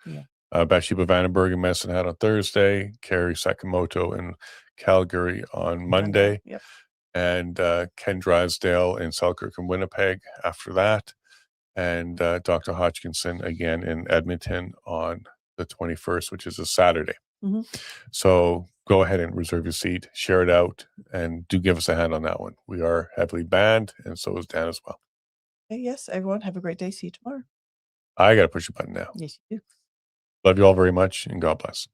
Bathsheba Vandenberg in Medicine Hat on Thursday, Carrie Sakamoto in Calgary on Monday, and Ken Drysdale in Selkirk and Winnipeg after that, and Dr. Hodgkinson again in Edmonton on the 21st, which is a Saturday. So go ahead and reserve your seat, share it out, and do give us a hand on that one. We are heavily banned, and so is Dan as well. Okay, yes, everyone, have a great day. See you tomorrow. I got to push a button now. Yes, you do. Love you all very much, and God bless.